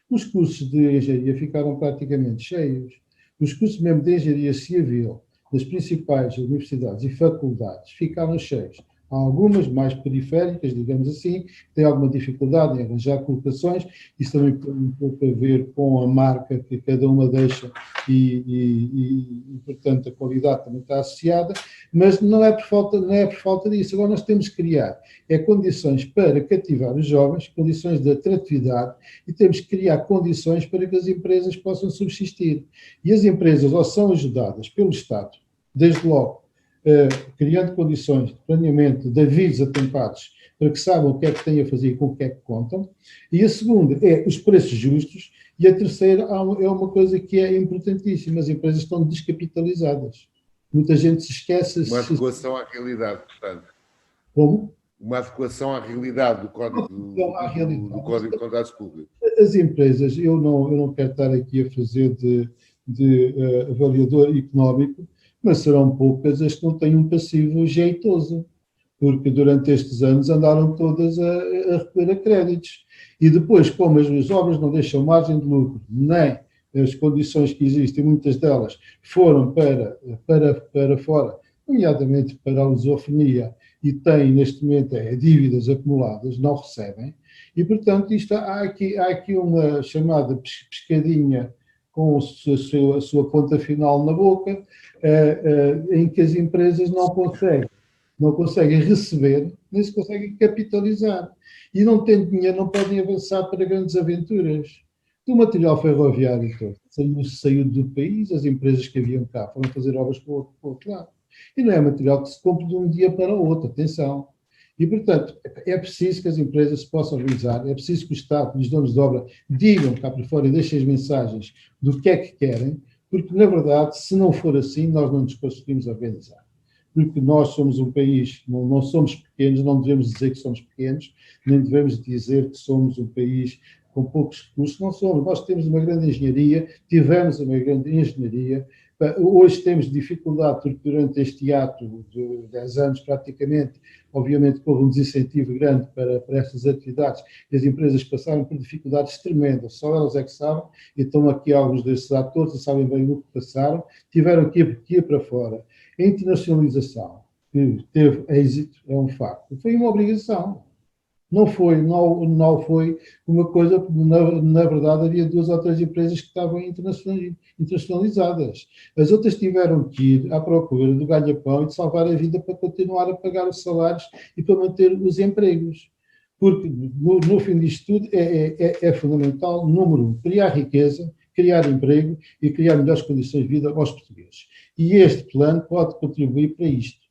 os cursos de engenharia ficaram praticamente cheios. Os cursos mesmo de engenharia civil das principais universidades e faculdades ficaram cheios. Há algumas mais periféricas, digamos assim, têm alguma dificuldade em arranjar colocações. Isso também tem um pouco a ver com a marca que cada uma deixa e portanto, a qualidade também está associada, mas não é por falta disso. Agora nós temos que criar condições para cativar os jovens, condições de atratividade, e temos que criar condições para que as empresas possam subsistir. E as empresas ou são ajudadas pelo Estado, desde logo, criando condições de planeamento, de avisos atempados, para que saibam o que é que têm a fazer e com o que é que contam. E a segunda é os preços justos. E a terceira é uma coisa que é importantíssima: as empresas estão descapitalizadas. Muita gente se esquece... Uma adequação à realidade, portanto. Como? Uma adequação à realidade do Código de Contratos Públicos. As empresas, eu não quero estar aqui a fazer de avaliador económico, mas serão poucas as que não têm um passivo jeitoso, porque durante estes anos andaram todas a recorrer a créditos. E depois, como as obras não deixam margem de lucro, nem as condições que existem, muitas delas foram para fora, nomeadamente para a lusofonia, e têm neste momento dívidas acumuladas, não recebem, e portanto há aqui uma chamada pescadinha com a sua ponta final na boca, em que as empresas não conseguem receber, nem se conseguem capitalizar. E não tendo dinheiro, não podem avançar para grandes aventuras. O material ferroviário todo saiu do país, as empresas que haviam cá foram fazer obras para o outro lado. E não é material que se compra de um dia para o outro, atenção. E, portanto, é preciso que as empresas se possam organizar, é preciso que o Estado e os donos de obra digam cá para fora e deixem as mensagens do que é que querem, porque, na verdade, se não for assim, nós não nos conseguimos organizar. Porque nós somos um país, não somos pequenos, não devemos dizer que somos pequenos, nem devemos dizer que somos um país com poucos recursos, não somos. Nós temos uma grande engenharia, tivemos uma grande engenharia. Hoje temos dificuldade, porque durante este ato de 10 anos, praticamente, obviamente que houve um desincentivo grande para estas atividades, e as empresas passaram por dificuldades tremendas, só elas é que sabem, e estão aqui alguns desses atores, e sabem bem o que passaram, tiveram que ir para fora. A internacionalização, que teve êxito, é um facto, foi uma obrigação. Não foi uma coisa, porque na verdade havia 2 ou 3 empresas que estavam internacionalizadas. As outras tiveram que ir à procura do ganha-pão e de salvar a vida para continuar a pagar os salários e para manter os empregos. Porque no fim disto tudo é fundamental, número 1, criar riqueza, criar emprego e criar melhores condições de vida aos portugueses. E este plano pode contribuir para isto.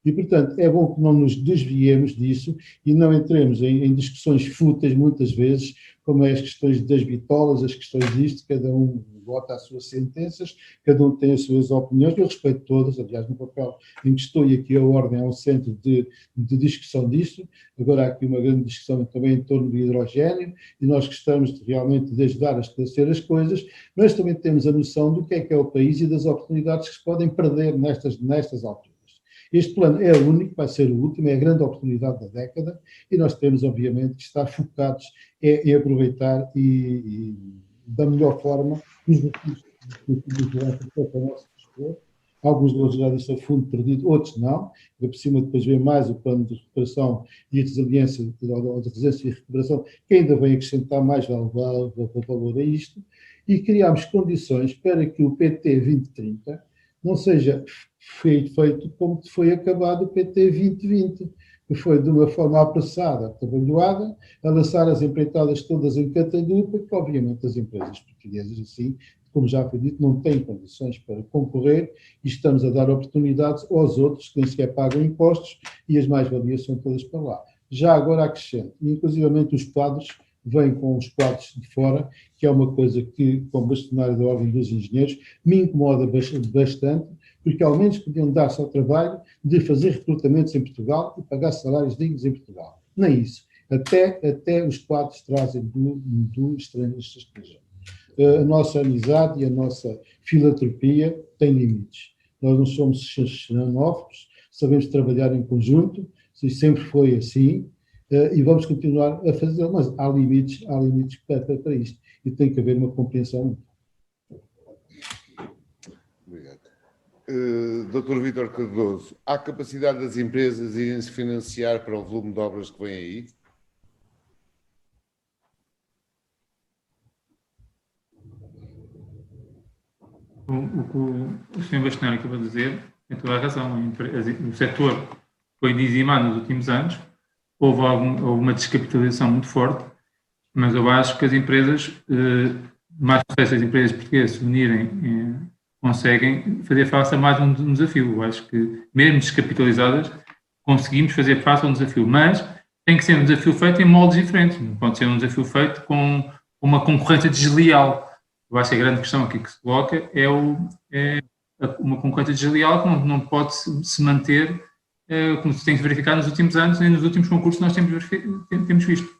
E, portanto, é bom que não nos desviemos disso e não entremos em discussões fúteis, muitas vezes, como é as questões das bitolas, as questões disto, cada um vota as suas sentenças, cada um tem as suas opiniões, eu respeito todas, aliás, no papel em que estou, e aqui a Ordem é um centro de discussão disto. Agora há aqui uma grande discussão também em torno do hidrogénio, e nós gostamos realmente de ajudar a esclarecer as coisas, mas também temos a noção do que é o país e das oportunidades que se podem perder nestas alturas. Este plano é o único, vai ser o último, é a grande oportunidade da década, e nós temos, obviamente, que estar focados em aproveitar e da melhor forma os recursos que o nosso dispor. Alguns deles já disse a fundo perdido, outros não. E por cima depois vem mais o plano de recuperação e resiliência, ou de resiliência e recuperação, que ainda vem acrescentar mais valor a isto. E criámos condições para que o PT 2030 não seja feito como foi acabado o PT 2020, que foi de uma forma apressada, atabalhoada, a lançar as empreitadas todas em catadupa, que obviamente as empresas portuguesas, assim, como já foi dito, não têm condições para concorrer e estamos a dar oportunidades aos outros que nem sequer pagam impostos e as mais-valias são todas para lá. Já agora acrescento, inclusivamente os quadros, vêm com os quadros de fora, que é uma coisa que, como bastonário da Ordem dos Engenheiros, me incomoda bastante, porque ao menos podiam dar-se ao trabalho de fazer recrutamentos em Portugal e pagar salários dignos em Portugal. Nem isso. Até os quadros trazem do estrangeiro. A nossa amizade e a nossa filantropia têm limites. Nós não somos xenófobos, sabemos trabalhar em conjunto, isso sempre foi assim, e vamos continuar a fazer, mas há limites para isto, e tem que haver uma compreensão. Obrigado. Dr. Vítor Cardoso, há capacidade das empresas irem se financiar para o volume de obras que vem aí? O que o Sr. Bastonário acabou de dizer tem toda a razão. O setor foi dizimado nos últimos anos, houve uma descapitalização muito forte, mas eu acho que as empresas, mais sucesso as empresas portuguesas se unirem, conseguem fazer face a mais um desafio. Eu acho que, mesmo descapitalizadas, conseguimos fazer face a um desafio, mas tem que ser um desafio feito em moldes diferentes, não pode ser um desafio feito com uma concorrência desleal. Eu acho que a grande questão aqui que se coloca é uma concorrência desleal que não pode se manter, como se tem verificado nos últimos anos e nos últimos concursos que nós temos visto.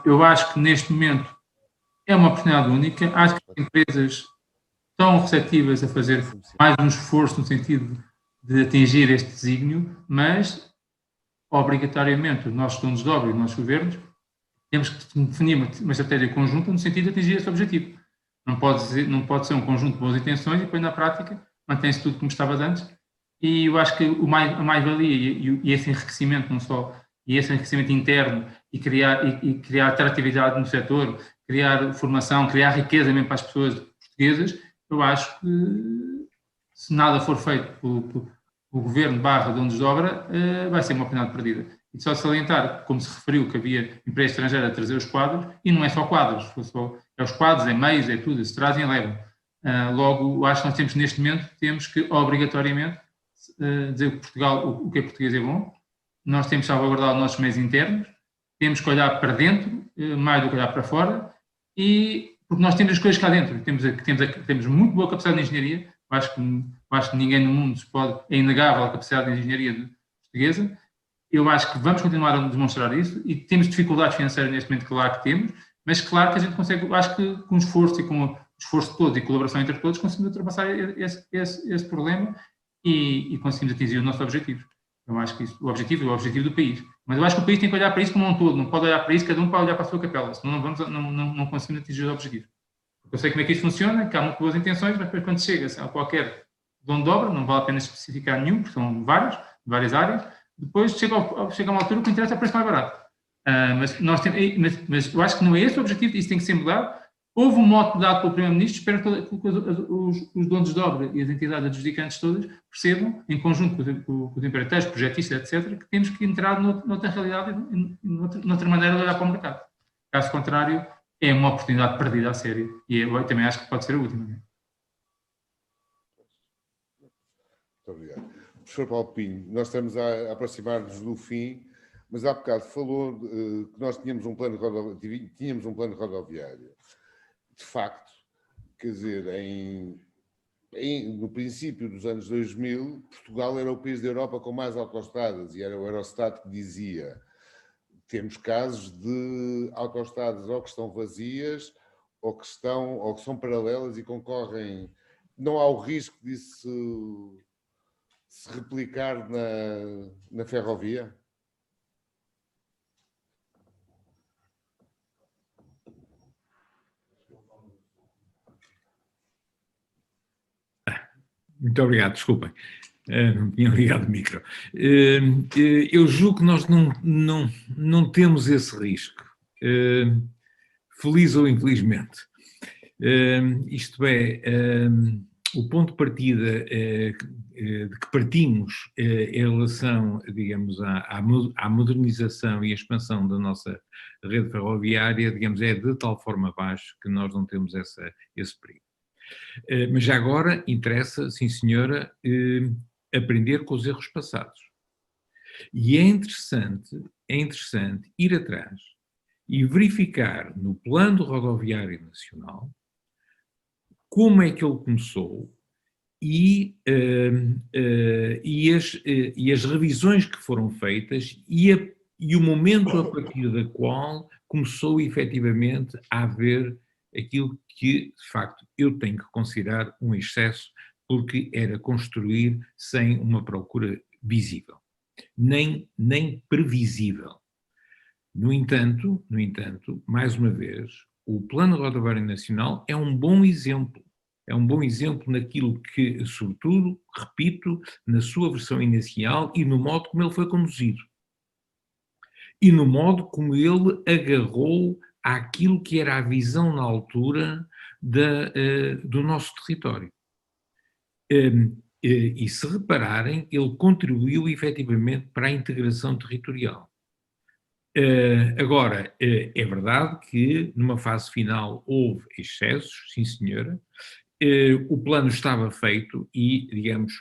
Eu acho que neste momento é uma oportunidade única. Acho que as empresas estão receptivas a fazer mais um esforço no sentido de atingir este desígnio, mas obrigatoriamente os nossos donos de obra e os nossos governos temos que definir uma estratégia conjunta no sentido de atingir esse objetivo. Não pode ser um conjunto de boas intenções e depois na prática mantém-se tudo como estava antes. E eu acho que a mais-valia e esse enriquecimento, não só, e esse enriquecimento interno e criar atratividade no setor, criar formação, criar riqueza mesmo para as pessoas portuguesas, eu acho que se nada for feito pelo governo / donos de obra, vai ser uma oportunidade perdida. E só salientar, como se referiu, que havia empresa estrangeira a trazer os quadros, e não é só quadros, é os quadros, é meios, é tudo, se trazem e levam. Logo, acho que nós temos neste momento, temos que obrigatoriamente dizer que Portugal, o que é português é bom, nós temos que salvaguardar os nossos meios internos, temos que olhar para dentro, mais do que olhar para fora, porque nós temos as coisas cá dentro, temos muito boa capacidade de engenharia, acho que ninguém no mundo é inegável a capacidade de engenharia portuguesa. Eu acho que vamos continuar a demonstrar isso e temos dificuldades financeiras neste momento, claro que temos, mas claro que a gente consegue, acho que com esforço e com o esforço de todos e colaboração entre todos, conseguimos ultrapassar esse problema e conseguimos atingir os nossos objetivos. Eu acho que o objetivo é o objetivo do país. Mas eu acho que o país tem que olhar para isso como um todo, não pode olhar para isso, cada um pode olhar para a sua capela, senão não conseguimos atingir os objetivos. Eu sei como é que isto funciona, que há muito boas intenções, mas depois quando chega a qualquer dono de obra, não vale a pena especificar nenhum, porque são várias áreas, depois chega a uma altura que o que interessa é o preço mais barato. Mas eu acho que não é esse o objetivo, isso tem que ser mudado. Houve um mote dado pelo Primeiro-Ministro, espero que os donos de obra e as entidades adjudicantes todas percebam, em conjunto com os empreiteiros, projetistas, etc., que temos que entrar noutra realidade e noutra maneira de olhar para o mercado. Caso contrário, é uma oportunidade perdida a sério. E eu também acho que pode ser a última. Muito obrigado. professor Paulo Pinho, nós estamos a aproximar-nos do fim, mas há bocado falou que nós tínhamos um plano rodoviário. De facto, quer dizer, no princípio dos anos 2000, Portugal era o país da Europa com mais autoestradas, e era o Eurostat que dizia: temos casos de autoestradas ou que estão vazias ou que são paralelas e concorrem. Não há o risco disso se replicar na ferrovia? Muito obrigado, desculpem. Não tinha ligado o micro. Eu julgo que nós não temos esse risco, feliz ou infelizmente. Isto é, o ponto de partida de que partimos em relação, digamos, à modernização e expansão da nossa rede ferroviária, digamos, é de tal forma baixo que nós não temos esse perigo. Mas já agora interessa, sim senhora, aprender com os erros passados. E é interessante ir atrás e verificar no Plano Rodoviário Nacional como é que ele começou e as revisões que foram feitas e o momento a partir da qual começou efetivamente a haver aquilo que, de facto, eu tenho que considerar um excesso, porque era construir sem uma procura visível, nem previsível. No entanto, mais uma vez, o Plano Rodoviário Nacional é um bom exemplo. É um bom exemplo naquilo que, sobretudo, repito, na sua versão inicial e no modo como ele foi conduzido. E no modo como ele agarrou àquilo que era a visão na altura do nosso território. E se repararem, ele contribuiu efetivamente para a integração territorial. Agora, é verdade que numa fase final houve excessos, sim senhora, o plano estava feito e, digamos,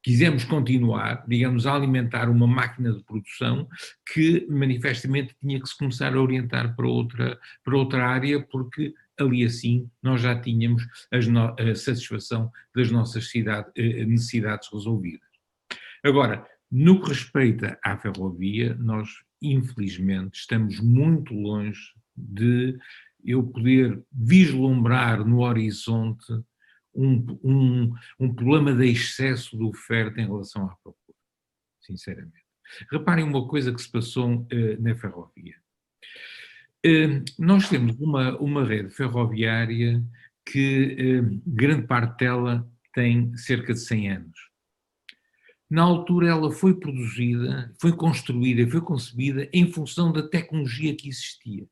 quisemos continuar, digamos, a alimentar uma máquina de produção que manifestamente tinha que se começar a orientar para outra área, porque ali assim nós já tínhamos a satisfação das nossas necessidades resolvidas. Agora, no que respeita à ferrovia, nós infelizmente estamos muito longe de eu poder vislumbrar no horizonte um problema de excesso de oferta em relação à procura, sinceramente. Reparem uma coisa que se passou na ferrovia. Nós temos uma rede ferroviária que grande parte dela tem cerca de 100 anos. Na altura ela foi produzida, foi construída, foi concebida em função da tecnologia que existia.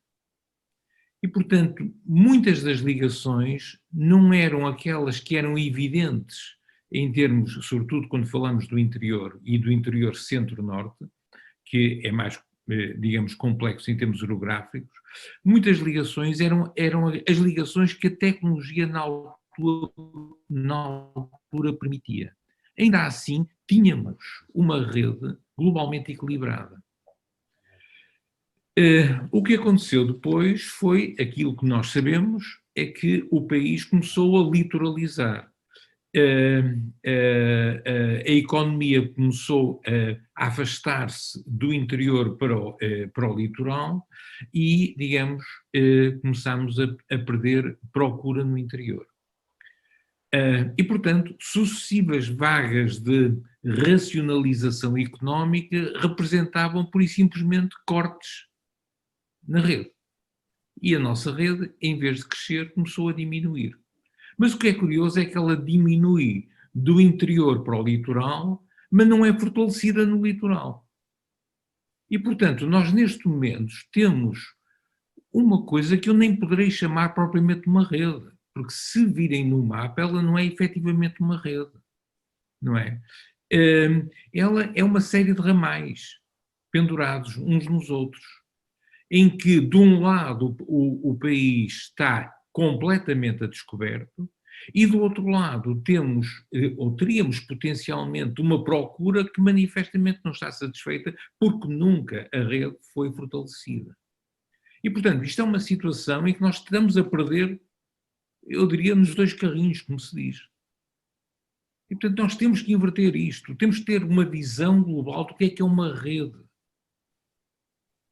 E, portanto, muitas das ligações não eram aquelas que eram evidentes em termos, sobretudo quando falamos do interior e do interior centro-norte, que é mais, digamos, complexo em termos orográficos. Muitas ligações eram as ligações que a tecnologia na altura permitia. Ainda assim, tínhamos uma rede globalmente equilibrada. O que aconteceu depois foi aquilo que nós sabemos, é que o país começou a litoralizar. A economia começou a afastar-se do interior para o litoral e, digamos, começámos a perder procura no interior. E, portanto, sucessivas vagas de racionalização económica representavam, pura e simplesmente, cortes na rede. E a nossa rede, em vez de crescer, começou a diminuir. Mas o que é curioso é que ela diminui do interior para o litoral, mas não é fortalecida no litoral. E, portanto, nós neste momento temos uma coisa que eu nem poderei chamar propriamente uma rede, porque se virem no mapa, ela não é efetivamente uma rede, não é? Ela é uma série de ramais pendurados uns nos outros, em que, de um lado, o país está completamente a descoberto E do outro lado temos, ou teríamos potencialmente uma procura que manifestamente não está satisfeita porque nunca a rede foi fortalecida. E portanto isto é uma situação em que nós estamos a perder, eu diria, nos dois carrinhos, como se diz. E portanto nós temos que inverter isto, temos que ter uma visão global do que é uma rede.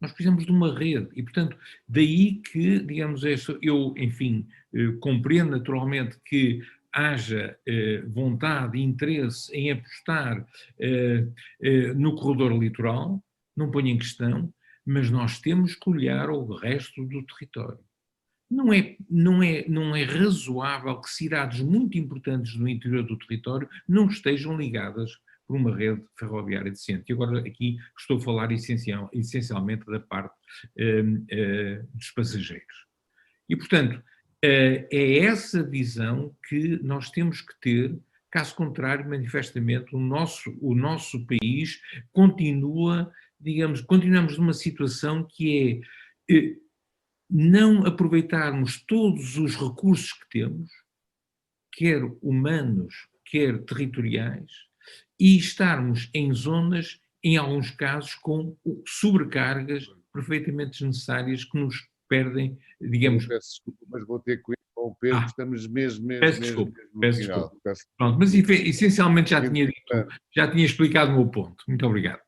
Nós precisamos de uma rede e, portanto, daí que, digamos, eu, enfim, compreendo naturalmente que haja vontade e interesse em apostar no corredor litoral, não ponho em questão, mas nós temos que olhar o resto do território. Não é razoável que cidades muito importantes no interior do território não estejam ligadas por uma rede ferroviária decente. E agora aqui estou a falar essencialmente da parte dos passageiros. E, portanto, é essa visão que nós temos que ter, caso contrário, manifestamente, o nosso país continuamos numa situação que é não aproveitarmos todos os recursos que temos, quer humanos, quer territoriais, e estarmos em zonas, em alguns casos, com sobrecargas perfeitamente desnecessárias que nos perdem, digamos... Peço desculpa, mas vou ter que interromper, porque estamos mesmo peço desculpa. Pronto, mas essencialmente já tinha explicado o meu ponto. Muito obrigado.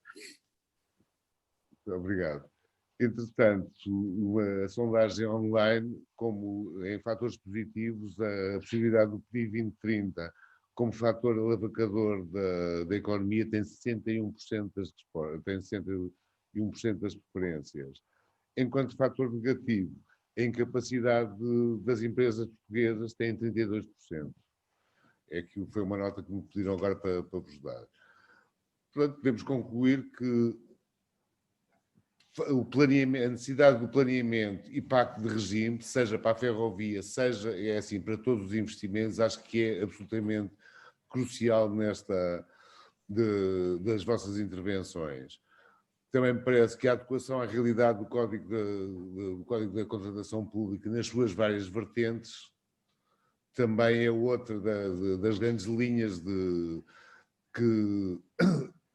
Obrigado. Entretanto, a sondagem online, como em fatores positivos, a possibilidade do PRI 2030 como fator alavancador da economia tem 61% das preferências. Enquanto fator negativo, a incapacidade das empresas portuguesas tem 32%. É que foi uma nota que me pediram agora para vos dar. Portanto, podemos concluir que a necessidade do planeamento e pacto de regime, seja para a ferrovia, seja para todos os investimentos, acho que é absolutamente crucial das vossas intervenções. Também me parece que a adequação à realidade do Código da Contratação Pública nas suas várias vertentes também é outra das grandes linhas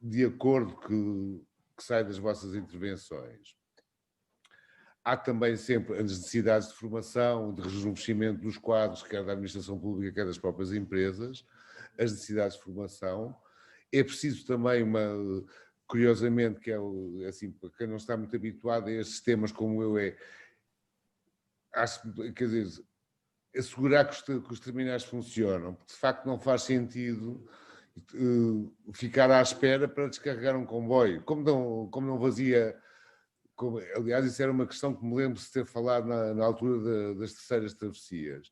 de acordo que sai das vossas intervenções. Há também sempre as necessidades de formação, de rejuvenescimento dos quadros, quer da administração pública, quer das próprias empresas, as necessidades de formação. É preciso também curiosamente, que é assim, para quem não está muito habituado a estes temas como eu, quer dizer, assegurar que os terminais funcionam, porque de facto não faz sentido ficar à espera para descarregar um comboio, como não fazia, aliás isso era uma questão que me lembro de ter falado na altura das terceiras travessias.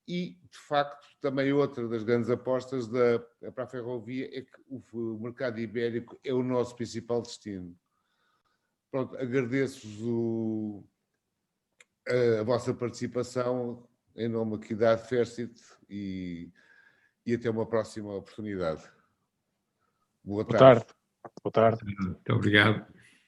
E, de facto, também outra das grandes apostas para a ferrovia é que o mercado ibérico é o nosso principal destino. Pronto, agradeço-vos a vossa participação em nome aqui da Adfersit e até uma próxima oportunidade. Boa tarde. Boa tarde. Muito obrigado.